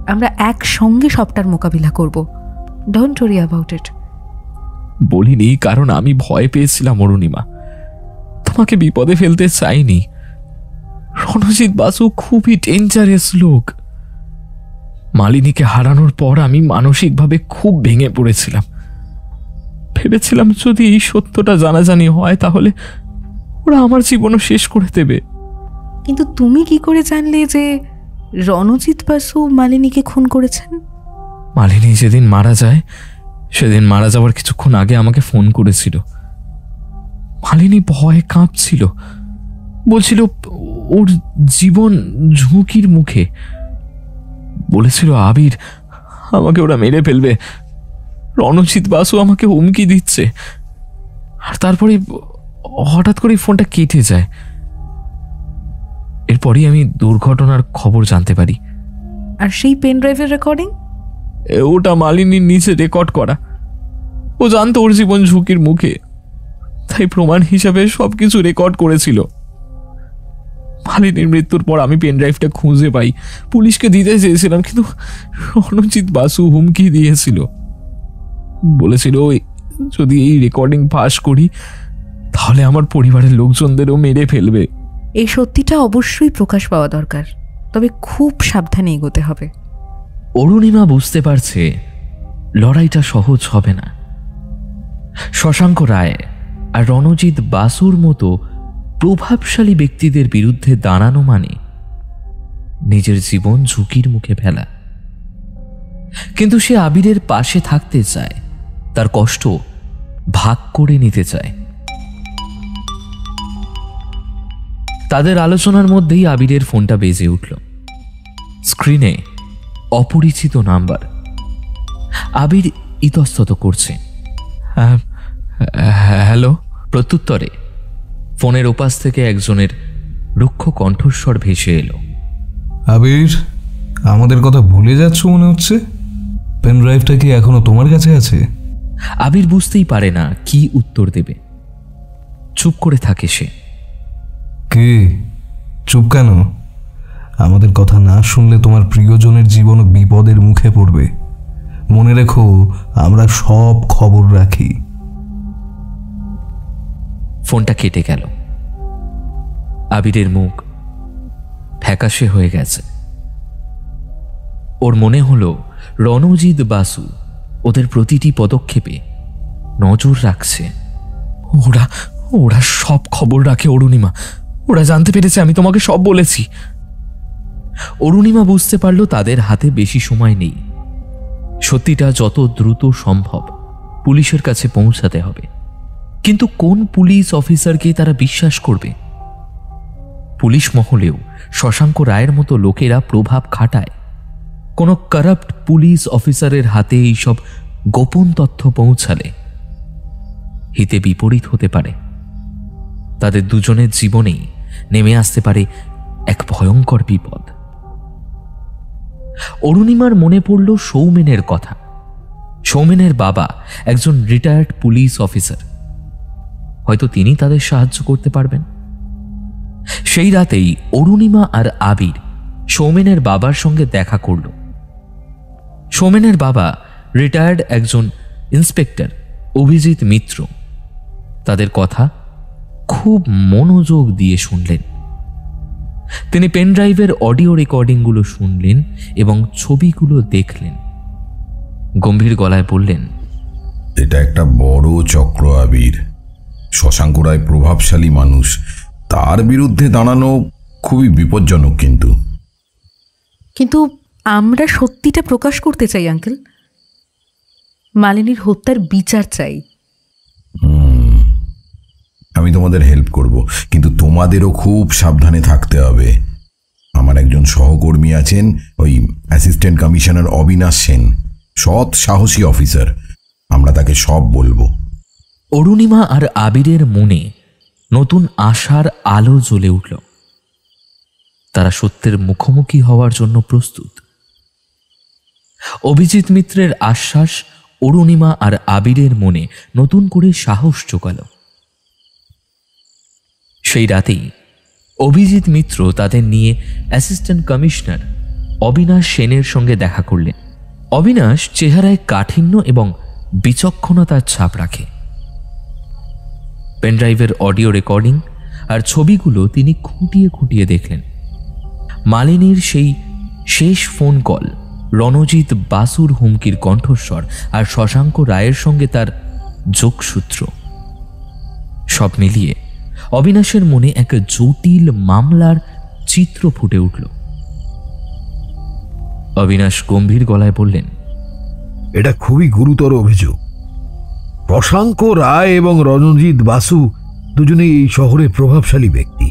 [SPEAKER 2] আমরা একসঙ্গে সবটার মোকাবিলা করব। Don't worry about it.
[SPEAKER 1] বলিনি কারণ আমি ভয় পেয়েছিলাম অরুণিমা, তোমাকে বিপদে ফেলতে চাইনি। রণজিৎ বাসু খুবই ডেঞ্জারাস লোক। মালিনীকে হারানোর পর আমি মানসিকভাবে খুব ভেঙে পড়েছিলাম। ভেবেছিলাম যদি এই সত্যটা জানাজানি হয় তাহলে ওরা আমার জীবনও শেষ করে দেবে।
[SPEAKER 2] কিন্তু তুমি কি করে জানলে যে রণজিৎ বাসু মালিনীকে খুন করেছেন?
[SPEAKER 1] মালিনী যেদিন মারা যায় সেদিন মারা যাওয়ার কিছুক্ষণ আগে আমাকে ফোন করেছিল। মালিনী ভয়ে কাঁপছিল, বলছিল ওর জীবন ঝুঁকির মুখে। বলেছিল আবির, আমাকে ওরা মেরে ফেলবে, রণজিৎ বাসু আমাকে হুমকি দিচ্ছে। আর তারপরে হঠাৎ করে ফোনটা কেটে যায়। এরপরই আমি দুর্ঘটনার খবর জানতে পারি।
[SPEAKER 2] আর সেই পেন ড্রাইভের রেকর্ডিং?
[SPEAKER 1] ওটা মালিনীর নিচে রেকর্ড করা। ও জানতো ওর জীবন ঝুঁকির মুখে, তাই প্রমাণ হিসাবে সবকিছু রেকর্ড করেছিল। মালিনীর মৃত্যুর পর আমি পেন ড্রাইভটা খুঁজে পাই, পুলিশকে দিতে চেয়েছিলাম, কিন্তু রণজিৎ বাসু হুমকি দিয়েছিল। বলেছিল যদি এই রেকর্ডিং পাস করি তাহলে আমার পরিবারের লোকজনদেরও মেরে ফেলবে।
[SPEAKER 2] এই সত্যিটা অবশ্যই প্রকাশ পাওয়া দরকার, তবে খুব সাবধানে এগোতে হবে।
[SPEAKER 1] অরুণিমা বুঝতে পারছে লড়াইটা সহজ হবে না। শশাঙ্ক রায় আর রণজিৎ বাসুর মতো প্রভাবশালী ব্যক্তিদের বিরুদ্ধে দাঁড়ানো মানে নিজের জীবন ঝুঁকির মুখে ফেলা। কিন্তু সে আবিরের পাশে থাকতে চায়, তার কষ্ট ভাগ করে নিতে চায়। তাদের আলোচনার মধ্যেই আবিরের ফোনটা বেজে উঠল। স্ক্রিনে অপরিচিত নাম্বার। আবির ইতস্তত করছে। হ্যালো। প্রত্যুত্তরে ফোনের ওপাশ থেকে একজনের রুক্ষ কণ্ঠস্বর ভেসে এলো।
[SPEAKER 6] আবির, আমাদের কথা ভুলে যাচ্ছ মনে হচ্ছে। পেন ড্রাইভটা কি এখনো তোমার কাছে আছে?
[SPEAKER 1] আবির বুঝতেই পারে না কি উত্তর দেবে, চুপ করে থাকে সে।
[SPEAKER 6] কে? চুপ কেন? আমাদের কথা না শুনলে তোমার প্রিয়জনের জীবন বিপদের মুখে পড়বে। মনে রেখো, আমরা সব খবর রাখি।
[SPEAKER 1] ফোনটা কেটে গেল। আবিরের মুখ ফ্যাকাশে হয়ে গেছে। ওর মনে হলো রণজিৎ বাসু ওদের প্রতিটি পদক্ষেপে নজর রাখছে। ওরা ওরা সব খবর রাখে অরুণিমা। ওরা জানতে পেরেছে আমি তোমাকে সব বলেছি। অরুণিমা বুঝতে পারল তাদের হাতে বেশি সময় নেই। সত্যিটা যত দ্রুত সম্ভব পুলিশের কাছে পৌঁছাতে হবে। কিন্তু কোন পুলিশ অফিসারকে তারা বিশ্বাস করবে? পুলিশ মহলেও শশাঙ্ক রায়ের মতো লোকেরা প্রভাব খাটায়। কোনো কারাপ্ট পুলিশ অফিসারের হাতে এইসব গোপন তথ্য পৌঁছালে হিতে বিপরীত হতে পারে। তাদের দুজনের জীবনেই নেমে আসতে পারে এক ভয়ঙ্কর বিপদ। অরুণিমার মনে পড়ল সৌমেনের কথা। সৌমেনের বাবা একজন রিটায়ার্ড পুলিশ অফিসার, হয়তো তিনি তাদের সাহায্য করতে পারবেন। সেই রাতেই অরুণিমা আর আবির সৌমেনের বাবার সঙ্গে দেখা করল। সৌমেনের বাবা রিটায়ার্ড একজন ইন্সপেক্টর অভিজিৎ মিত্র। তাদের কথা খুব মনোযোগ দিয়ে শুনলেন। তিনি পেনড্রাইভের অডিও রেকর্ডিংগুলো শুনলেন এবং ছবিগুলো দেখলেন। গম্ভীর গলায় বললেন,
[SPEAKER 7] এটা একটা বড় চক্র আবির। শশাঙ্ক রায় প্রভাবশালী মানুষ, তার বিরুদ্ধে দাঁড়ানো খুবই বিপজ্জনক। কিন্তু
[SPEAKER 2] আমরা সত্যিটা প্রকাশ করতে চাই আঙ্কেল। মালিনীর হত্যার বিচার চাই।
[SPEAKER 7] আমি তোমাদের হেল্প করব, কিন্তু তোমাদেরও খুব সাবধানে থাকতে হবে। আমার একজন সহকর্মী আছেন, ওই অ্যাসিস্ট্যান্ট কমিশনার অবিনাশ সেন, সৎ সাহসী অফিসার। আমরা তাকে সব বলবো।
[SPEAKER 1] অরুণিমা আর আবিরের মনে নতুন আশার আলো জ্বলে উঠল। তারা সত্যের মুখোমুখি হওয়ার জন্য প্রস্তুত। অভিজিৎ মিত্রের আশ্বাস অরুণিমা আর আবিরের মনে নতুন করে সাহস জোগাল। সেই রাতেই অভিজিৎ মিত্র তাদের নিয়ে অ্যাসিস্ট্যান্ট কমিশনার অবিনাশ সেনের সঙ্গে দেখা করলেন। অবিনাশ চেহারায় কাঠিন্য এবং বিচক্ষণতার ছাপ রাখে। পেনড্রাইভের অডিও রেকর্ডিং আর ছবিগুলো তিনি খুঁটিয়ে খুঁটিয়ে দেখলেন। মালিনীর সেই শেষ ফোন কল, রণজিৎ বাসুর হুমকির কণ্ঠস্বর আর শশাঙ্ক রায়ের সঙ্গে তার যোগসূত্র, সব মিলিয়ে অবিনাশের মনে এক জটিল মামলার চিত্র ফুটে উঠল। অবিনাশ গম্ভীর গলায় বললেন,
[SPEAKER 8] এটা খুবই গুরুতর অভিযোগ। শশাঙ্ক রায় এবং রণজিৎ বাসু দুজনেই এই শহরে প্রভাবশালী ব্যক্তি।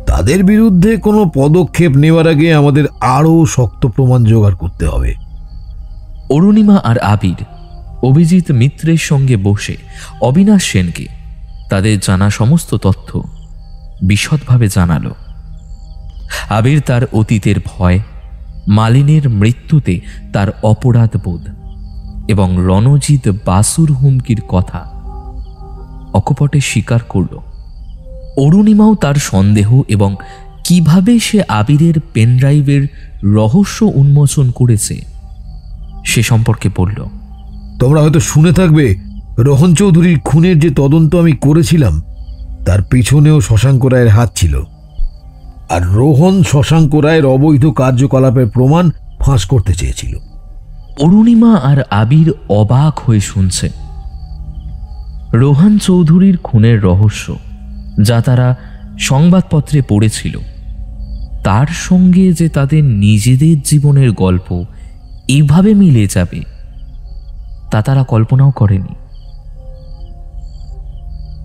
[SPEAKER 8] তাদের বিরুদ্ধে কোনো পদক্ষেপ নেওয়ার আগে আমাদের আরও শক্ত প্রমাণ জোগাড় করতে হবে।
[SPEAKER 1] অরুণিমা আর আবির অভিজিৎ মিত্রের সঙ্গে বসে অবিনাশ সেনকে তাদের জানা সমস্ত তথ্য বিশদভাবে জানালো। আবির তার অতীতের ভয়, মালিনীর মৃত্যুতে তার অপরাধ বোধ এবং রণজিৎ বাসুর হুমকির কথা অকপটে স্বীকার করল। অরুণিমাও তার সন্দেহ এবং কিভাবে সে আবিরের পেনড্রাইভের রহস্য উন্মোচন করেছে সে সম্পর্কে বলল।
[SPEAKER 8] তোমরা হয়তো শুনে থাকবে, রোহন চৌধুরীর খুনের যে তদন্ত আমি করেছিলাম তার পেছনেও শশাঙ্ক রায়ের হাত ছিল। আর রোহন শশাঙ্ক রায়ের অবৈধ কার্যকলাপের প্রমাণ ফাঁস করতে চেয়েছিল।
[SPEAKER 1] অরুণিমা আর আবির অবাক হয়ে শুনছে। রোহন চৌধুরীর খুনের রহস্য যা তারা সংবাদপত্রে পড়েছিল, তার সঙ্গে যে তাদের নিজেদের জীবনের গল্প এইভাবে মিলে যাবে তা তারা কল্পনাও করেনি।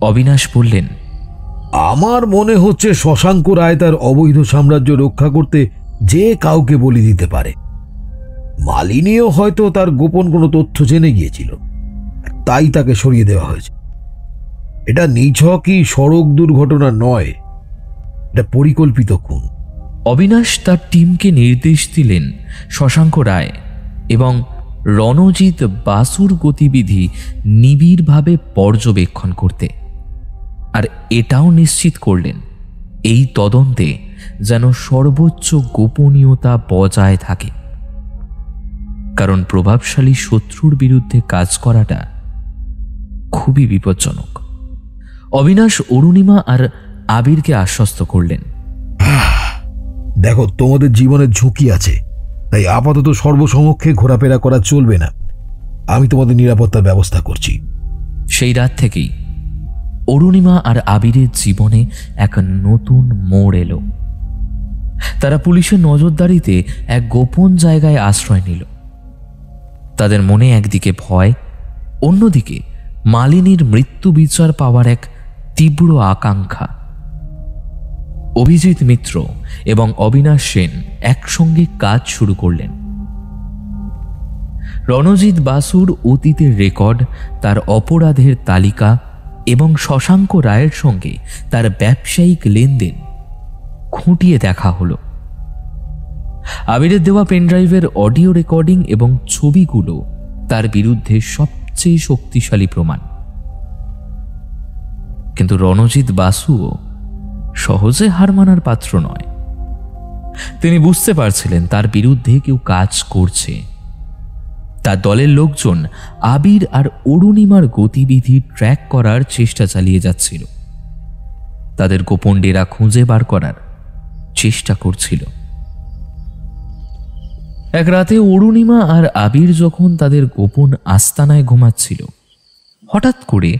[SPEAKER 1] অবিনাশ বললেন,
[SPEAKER 8] আমার মনে হচ্ছে শশাঙ্ক রায় তার অবৈধ সাম্রাজ্য রক্ষা করতে যে কাউকে বলি দিতে পারে। মালিনীও হয়তো তার গোপন কোনো তথ্য জেনে গিয়েছিল, তাই তাকে সরিয়ে দেওয়া হয়েছে। এটা নিছকই সড়ক দুর্ঘটনা নয়, এটা পরিকল্পিত খুন।
[SPEAKER 1] অবিনাশ তার টিমকে নির্দেশ দিলেন শশাঙ্ক রায় এবং রণজিৎ বাসুর গতিবিধি নিবিড়ভাবে পর্যবেক্ষণ করতে, আর এটাও নিশ্চিত করলেন এই তদন্তে যেন সর্বোচ্চ গোপনীয়তা বজায় থাকে, কারণ প্রভাবশালী শত্রুর বিরুদ্ধে কাজ করাটা খুবই বিপজ্জনক। অবিনাশ অরুণিমা আর আবিরকে আশ্বস্ত করলেন,
[SPEAKER 8] দেখো, তোমাদের জীবনের ঝুঁকি আছে, তাই আপাতত সর্বসমক্ষে ঘোরাফেরা করা চলবে না। আমি তোমাদের নিরাপত্তার ব্যবস্থা করছি।
[SPEAKER 1] সেই রাত থেকেই অরুণিমা আর আবিরের জীবনে এক নতুন মোড় এলো। তারা পুলিশের নজরদারিতে এক গোপন জায়গায় আশ্রয় নিল। তাদের মনে একদিকে ভয়, অন্যদিকে মালিনীর মৃত্যু বিচার পাওয়ার এক তীব্র আকাঙ্ক্ষা। অভিজিৎ মিত্র এবং অবিনাশ সেন একসঙ্গে কাজ শুরু করলেন। রণজিৎ বাসুর অতীতের রেকর্ড, তার অপরাধের তালিকা এবং শশাঙ্ক রায়ের সঙ্গে তার ব্যবসায়িক লেনদেন খুঁটিয়ে দেখা হলো। আবিরের দেওয়া পেনড্রাইভের অডিও রেকর্ডিং এবং ছবিগুলো তার বিরুদ্ধে সবচেয়ে শক্তিশালী প্রমাণ। কিন্তু রণজিৎ বাসুও সহজে হার মানার পাত্র নয়। তিনি বুঝতে পারছিলেন তার বিরুদ্ধে কেউ কাজ করছে। তার দলের লোকজন আবির আর অরুণিমার গতিবিধি ট্র্যাক করার চেষ্টা চালিয়ে যাচ্ছিল, তাদের গোপন ডেরা খুঁজে বার করার চেষ্টা করছিল। এক রাতে অরুণিমা আর আবির যখন তাদের গোপন আস্তানায় ঘুমাচ্ছিল, হঠাৎ করে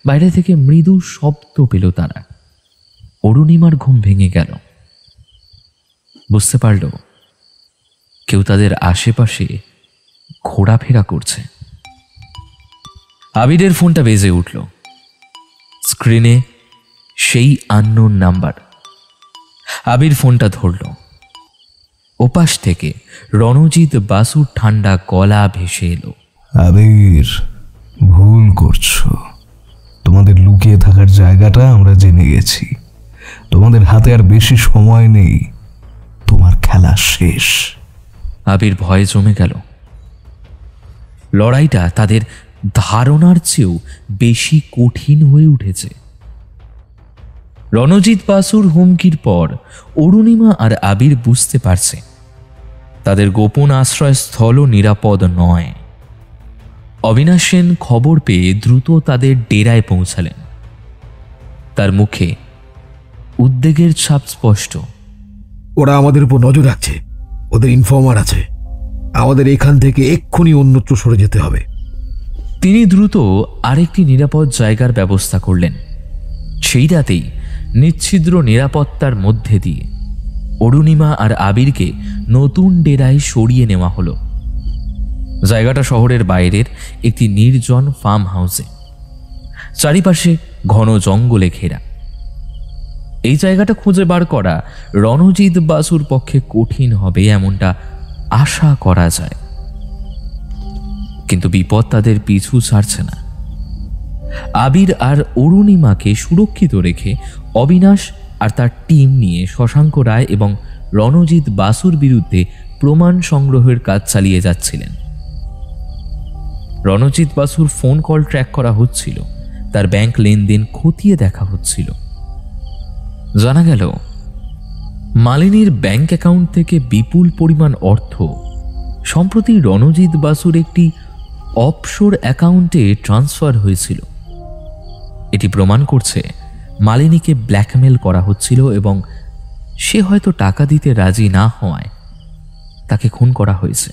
[SPEAKER 1] বাইরে থেকে মৃদু শব্দ পেল তারা। অরুণিমার ঘুম ভেঙে গেল। বুঝতে পারল কেউ তাদের আশেপাশে ঘোরাফেরা করছে। আবিরের ফোনটা বেজে উঠল। স্ক্রিনে সেই আননোন নাম্বার। আবির ফোনটা ধরল। ওপাশ থেকে রণজিৎ বাসুর ঠান্ডা গলা ভেসে এলো,
[SPEAKER 6] আবির, ভুল করছো। তোমাদের লুকিয়ে থাকার জায়গাটা আমরা জেনে গেছি। তোমাদের হাতে আর বেশি সময় নেই। তোমার খেলা শেষ।
[SPEAKER 1] আবির ভয়ে জমে গেল। লড়াইটা তাদের ধারণার চেয়েও বেশি কঠিন হয়ে উঠেছে। রণজিৎ বাসুর হুমকির পর অরুণিমা আর আবির বুঝতে পারছে তাদের গোপন আশ্রয়স্থলও নিরাপদ নয়। অবিনাশ সেন খবর পেয়ে দ্রুত তাদের ডেরায় পৌঁছালেন। তার মুখে উদ্বেগের ছাপ স্পষ্ট।
[SPEAKER 8] ওরা আমাদের উপর নজর রাখছে, ওদের ইনফর্মার আছে, আমাদের এখান থেকে এক্ষুনি অন্যত্র সরে যেতে হবে।
[SPEAKER 1] তিনি দ্রুত আরেকটি নিরাপদ জায়গার ব্যবস্থা করলেন। সেই রাতেই নিচ্ছিদ্র নিরাপত্তার মধ্যে দিয়ে অরুণিমা আর আবিরকে নতুন ডেরায় সরিয়ে নেওয়া হলো। জায়গাটা শহরের বাইরের একটি নির্জন ফার্ম হাউসে, চারিপাশে ঘন জঙ্গলে ঘেরা। এই জায়গাটা খুঁজে বার করা রণজিৎ বাসুর পক্ষে কঠিন হবে এমনটা আশা করা যায়, কিন্তু বিপদ তাদের পিছু ছাড়ছে না। আবির আর অরুণিমাকে সুরক্ষিত রেখে অবিনাশ আর তার টিম নিয়ে শশাঙ্ক রায় এবং রণজিৎ বাসুর বিরুদ্ধে প্রমাণ সংগ্রহের কাজ চালিয়ে যাচ্ছিলেন। রণজিৎ বাসুর ফোন কল ট্র্যাক করা হচ্ছিল, তার ব্যাংক লেনদেন খতিয়ে দেখা হচ্ছিল। জানা গেল মালিনীর ব্যাংক অ্যাকাউন্ট থেকে বিপুল পরিমাণ অর্থ সম্প্রতি রণজিৎ বাসুর একটি অফশোর অ্যাকাউন্টে ট্রান্সফার হয়েছিল। এটি প্রমাণ করছে মালিনীকে ব্ল্যাকমেল করা হচ্ছিল এবং সে হয়তো টাকা দিতে রাজি না হওয়ায় তাকে খুন করা হয়েছে।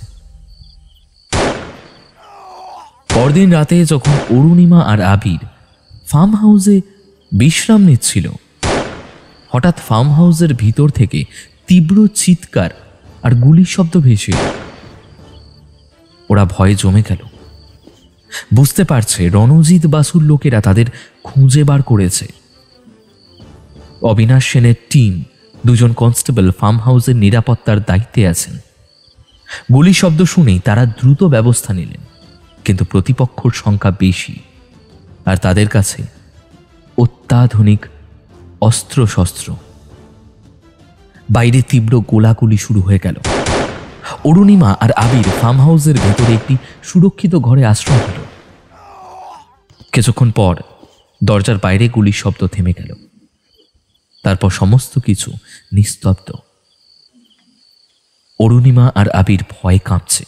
[SPEAKER 1] পরদিন রাতে যখন অরুণিমা আর আবির ফার্ম হাউসে বিশ্রাম নিচ্ছিল, হঠাৎ ফার্ম হাউসের ভিতর থেকে তীব্র চিৎকার আর গুলির শব্দ ভেসে এলো। ওরা ভয়ে জমে গেল। বুঝতে পারছে রণজিৎ বাসুর লোকেরা তাদের খুঁজে বার করেছে। অবিনাশ সেনের টিম, দুজন কনস্টেবল ফার্ম হাউসের নিরাপত্তার দায়িত্বে আছেন। গুলি শব্দ শুনেই তারা দ্রুত ব্যবস্থা নিলেন, কিন্তু প্রতিপক্ষর সংখ্যা বেশি আর তাদের কাছে অত্যাধুনিক অস্ত্রশস্ত্র। বাইরে তীব্র গোলাগুলি শুরু হয়ে গেল। অরুণিমা আর আবির ফার্ম হাউসের ভেতরে একটি সুরক্ষিত ঘরে আশ্রয় নিল। কিছুক্ষণ পর দরজার বাইরে গুলির শব্দ থেমে গেল। তারপর সমস্ত কিছু নিস্তব্ধ। অরুণিমা আর আবির ভয়ে কাঁপছে,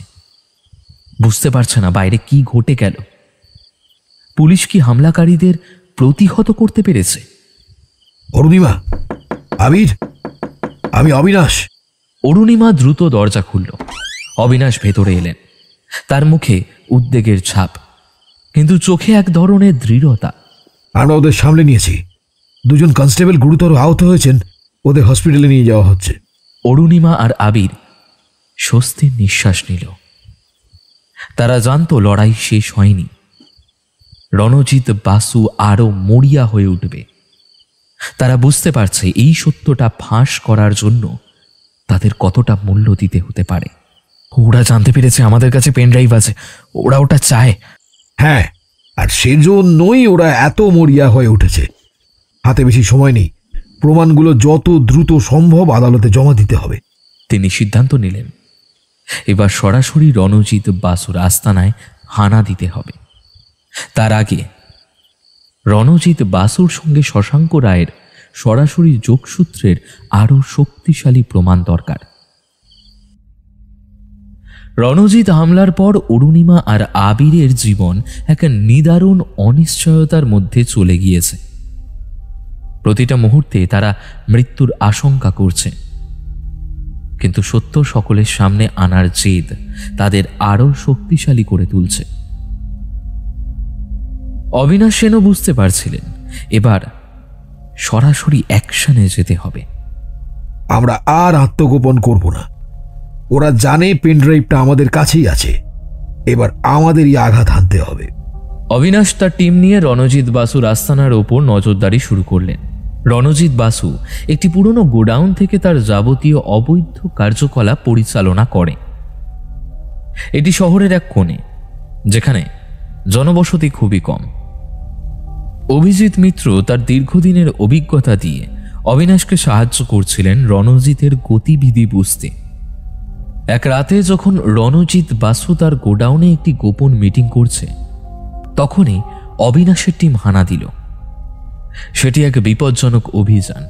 [SPEAKER 1] বুঝতে পারছে না বাইরে কি ঘটে গেল। পুলিশ কি হামলাকারীদের প্রতিহত করতে পেরেছে?
[SPEAKER 8] অরুণিমা, আবির, আমি অবিনাশ।
[SPEAKER 1] অরুণিমা দ্রুত দরজা খুলল। অবিনাশ ভেতরে এলেন। তার মুখে উদ্বেগের ছাপ, কিন্তু চোখে এক ধরনের দৃঢ়তা।
[SPEAKER 8] আমরা ওদের সামলে নিয়েছি। দুজন কনস্টেবল গুরুতর আহত হয়েছেন, ওদের হসপিটালে নিয়ে যাওয়া হচ্ছে।
[SPEAKER 1] অরুণিমা আর আবির স্বস্তির নিঃশ্বাস নিল। তারা জানতো লড়াই শেষ হয়নি। রণজিৎ বাসু আরো মরিয়া হয়ে উঠবে। তারা বুঝতে পারছে এই সত্যটা ফাঁস করার জন্য তাদের কতটা মূল্য দিতে হতে পারে। ওরা জানতে পেরেছে আমাদের কাছে পেনড্রাইভ আছে, ওরা ওটা চায়।
[SPEAKER 8] হ্যাঁ, আর সেজন্যই ওরা এত মরিয়া হয়ে উঠেছে। হাতে বেশি সময় নেই, প্রমাণগুলো যত দ্রুত সম্ভব আদালতে জমা দিতে হবে।
[SPEAKER 1] তিনি সিদ্ধান্ত নিলেন এবার সরাসরি রণজিৎ বাসুর আস্তানায় হানা দিতে হবে। তার আগে রণজিৎ বাসুর সঙ্গে শশাঙ্ক রায়ের সরাসরি যোগসূত্রের আরও শক্তিশালী প্রমাণ দরকার। রণজিৎ হামলার পর অরুণিমা আর আবিরের জীবন এক নিদারুণ অনিশ্চয়তার মধ্যে চলে গিয়েছে। প্রতিটা মুহূর্তে তারা মৃত্যুর আশঙ্কা করছে, কিন্তু সত্য সকলের সামনে আনার জেদ তাদের আরও শক্তিশালী করে তুলছে। অবিনাশ সেনও বুঝতে পারছিলেন এবার সরাসরি অ্যাকশনে যেতে হবে।
[SPEAKER 8] আমরা আর আত্মগোপন করব না। ওরা জানে পেনড্রাইভটা আমাদের কাছেই আছে, এবার আমাদেরই আঘাত হানতে হবে।
[SPEAKER 1] অবিনাশ তার টিম নিয়ে রণজিৎ বাসুর আস্তানার ওপর নজরদারি শুরু করলেন। রণজিৎ বাসু একটি পুরনো গোডাউন থেকে তার যাবতীয় অবৈধ কার্যকলাপ পরিচালনা করে। এটি শহরের এক কোণে, যেখানে জনবসতি খুবই কম। অভিজিৎ মিত্র তার দীর্ঘদিনের অভিজ্ঞতা দিয়ে অবিনাশকে সাহায্য করছিলেন রণজিতের গতিবিধি বুঝতে। এক রাতে যখন রণজিৎ বাসু তার গোডাউনে একটি গোপন মিটিং করছে, তখনই অবিনাশের টিম হানা দিল। সেটি এক বিপজ্জনক অভিযান।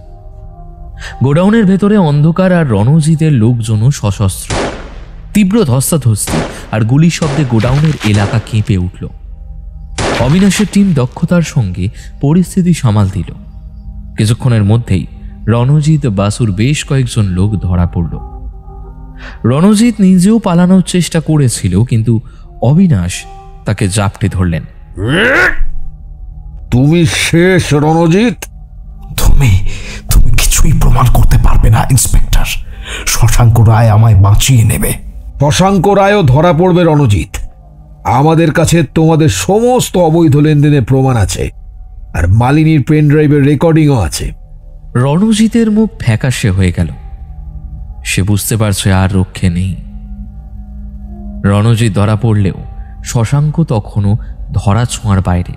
[SPEAKER 1] গোডাউনের ভেতরে অন্ধকার, আর রণজিতের লোকজনও সশস্ত্র। তীব্র ধস্তাধস্তি আর গুলি শব্দে গোডাউনের এলাকা কেঁপে উঠল। অবিনাশের টিম দক্ষতার সঙ্গে পরিস্থিতি সামাল দিল। কিছুক্ষণের মধ্যেই রণজিৎ বাসুর বেশ কয়েকজন লোক ধরা পড়ল। রণজিৎ নিজেও পালানোর চেষ্টা করেছিল, কিন্তু অবিনাশ তাকে জাপটে ধরলেন।
[SPEAKER 8] তুমি শেষ রণজিৎ।
[SPEAKER 6] তুমি কিছুই প্রমাণ করতে পারবে না ইন্সপেক্টর। শশাঙ্ক রায় আমায় বাঁচিয়ে নেবে।
[SPEAKER 8] শশাঙ্ক রায়ও ধরা পড়বে রণজিৎ। আমাদের কাছে তোমাদের সমস্ত অবৈধ লেনদেনের প্রমাণ আছে, আর মালিনীর পেন ড্রাইভের রেকর্ডিংও আছে।
[SPEAKER 1] রণজিতের মুখ ফ্যাকাশে হয়ে গেল। সে বুঝতে পারছে আর রক্ষে নেই। রণজিৎ ধরা পড়লেও শশাঙ্ক তখনও ধরা ছোঁয়ার বাইরে।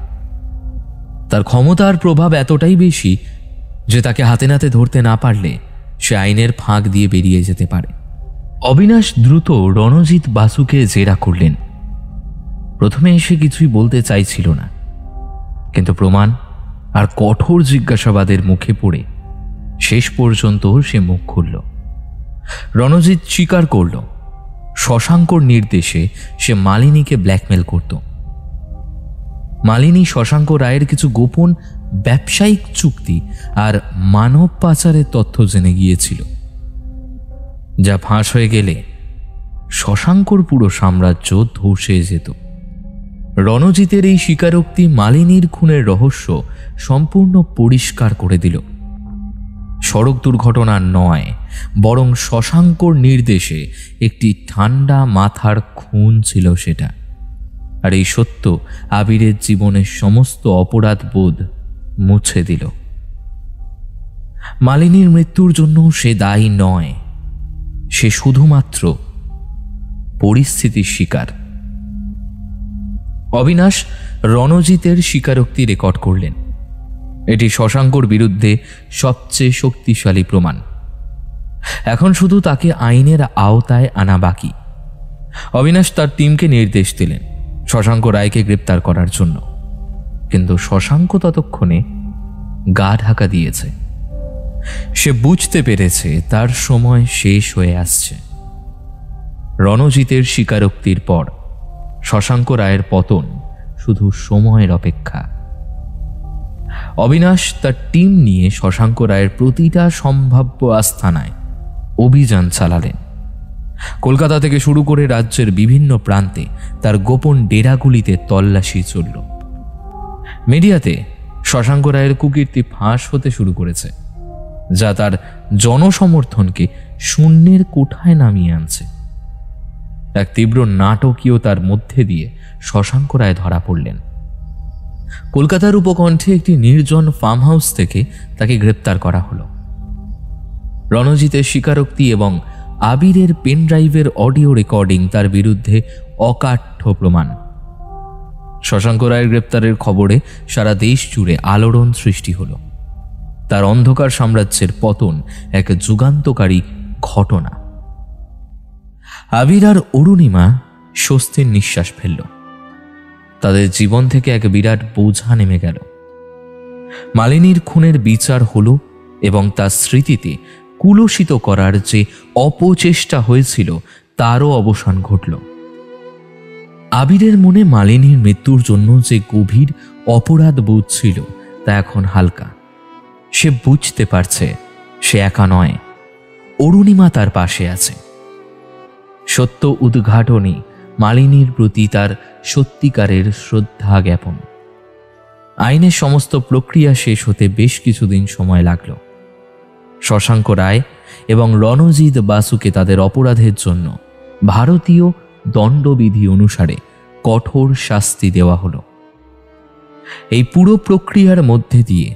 [SPEAKER 1] তার ক্ষমতার প্রভাব এতটাই বেশি যে তাকে হাতে নাতে ধরতে না পারলে সে আইনের ফাঁক দিয়ে বেরিয়ে যেতে পারে। অবিনাশ দ্রুত রণজিৎ বাসুকে জেরা করলেন। প্রথমে এসে কিছুই বলতে চাইছিল না, কিন্তু প্রমাণ আর কঠোর জিজ্ঞাসাবাদের মুখে পড়ে শেষ পর্যন্ত সে মুখ খুলল। রণজিৎ স্বীকার করল, শশাঙ্কর নির্দেশে সে মালিনীকে ব্ল্যাকমেল করত। মালিনী শশাঙ্ক রায়ের কিছু গোপন ব্যবসায়িক চুক্তি আর মানব পাচারের তথ্য জেনে গিয়েছিল, যা ফাঁস হয়ে গেলে শশাঙ্কর পুরো সাম্রাজ্য ধসে যেত। রণজিতের এই স্বীকারোক্তি মালিনীর খুনের রহস্য সম্পূর্ণ পরিষ্কার করে দিল। সড়ক দুর্ঘটনা নয়, বরং শশাঙ্কর নির্দেশে একটি ঠান্ডা মাথার খুন ছিল সেটা। আর এই সত্য আবিরের জীবনের সমস্ত অপরাধ বোধ মুছে দিল। মালিনীর মৃত্যুর জন্য সে দায়ী নয়, সে শুধুমাত্র পরিস্থিতির শিকার। অবিনাশ রণজিতের স্বীকারোক্তি রেকর্ড করলেন। এটি শশাঙ্কর বিরুদ্ধে সবচেয়ে শক্তিশালী প্রমাণ। এখন শুধু তাকে আইনের আওতায় আনা বাকি। অবিনাশ তার টিমকে নির্দেশ দিলেন শশাঙ্ক রায়কে গ্রেপ্তার করার জন্য, কিন্তু শশাঙ্ক ততক্ষণে গা ঢাকা দিয়েছে। সে বুঝতে পেরেছে তার সময় শেষ হয়ে আসছে। রণজিতের স্বীকারোক্তির পর শশাঙ্ক রায়ের পতন শুধু সময়ের অপেক্ষা। অবিনাশ তার টিম নিয়ে শশাঙ্ক রায়ের প্রতিটা সম্ভাব্য আস্তানায় অভিযান চালালেন। কলকাতা থেকে শুরু করে রাজ্যের বিভিন্ন প্রান্তে তার গোপন ডেরাগুলিতে তল্লাশি চলল। মিডিয়াতে শশাঙ্ক রায়ের কুকীর্তি ফাঁস হতে শুরু করেছে, যা তার জনসমর্থনকে শূন্যের কোঠায় নামিয়ে আনছে। এক তীব্র নাটকীয়তার মধ্যে দিয়ে শশাঙ্ক রায় ধরা পড়লেন। কলকাতার উপকণ্ঠে একটি নির্জন ফার্ম হাউস থেকে তাকে গ্রেপ্তার করা হলো। রণজিতের স্বীকারোক্তি এবং আবিরের পেন ড্রাইভের অডিও রেকর্ডিং তার বিরুদ্ধে অকাঠ্য প্রমাণ। শশাঙ্ক রায়ের গ্রেপ্তারের খবরে সারা দেশ জুড়ে আলোড়ন সৃষ্টি হলো। তার অন্ধকার সাম্রাজ্যের পতন এক যুগান্তকারী ঘটনা। আবির আর অরুণিমা স্বস্তির নিঃশ্বাস ফেলল। তাদের জীবন থেকে এক বিরাট বোঝা নেমে গেল। মালিনীর খুনের বিচার হলো এবং তার স্মৃতিতে কুলসিত করার যে অপচেষ্টা হয়েছিল তারও অবসান ঘটল। আবিরের মনে মালিনীর মৃত্যুর জন্য যে গভীর অপরাধ বোধ ছিল তা এখন হালকা। সে বুঝতে পারছে সে একা নয়, অরুণিমা তার পাশে আছে। সত্য উদ্ঘাটনই মালিনীর প্রতি তার সত্যিকারের শ্রদ্ধা জ্ঞাপন। আইনের সমস্ত প্রক্রিয়া শেষ হতে বেশ কিছুদিন সময় লাগল। শশাঙ্ক রায় এবং রণজিৎ বাসুকে তাদের অপরাধের জন্য ভারতীয় দণ্ডবিধি অনুসারে কঠোর শাস্তি দেওয়া হলো। এই পুরো প্রক্রিয়ার মধ্যে দিয়ে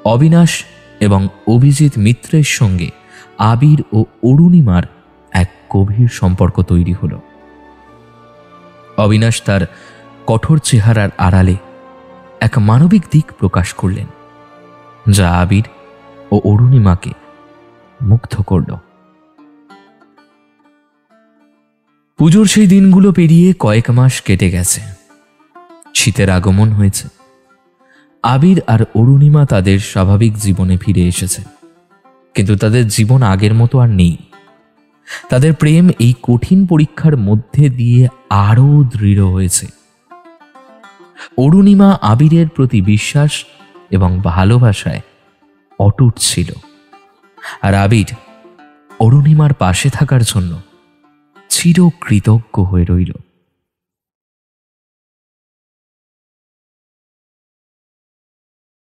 [SPEAKER 1] অবিনাশ এবং অভিজিৎ মিত্রের সঙ্গে আবির ও অরুণিমার এক গভীর সম্পর্ক তৈরি হলো। অবিনাশ তার কঠোর চেহারার আড়ালে এক মানবিক দিক প্রকাশ করলেন, যা আবির ও অরুণিমাকে মুগ্ধ করল। পুজোর সেই দিনগুলো পেরিয়ে কয়েক মাস কেটে গেছে। শীতের আগমন হয়েছে। আবির আর অরুণিমা তাদের স্বাভাবিক জীবনে ফিরে এসেছে, কিন্তু তাদের জীবন আগের মতো আর নেই। তাদের প্রেম এই কঠিন পরীক্ষার মধ্যে দিয়ে আরো দৃঢ় হয়েছে। অরুণিমা আবিরের প্রতি বিশ্বাস এবং ভালোবাসায় অটুট ছিল, আর আবির অরুণিমার পাশে থাকার জন্য চিরকৃতজ্ঞ হয়ে রইল।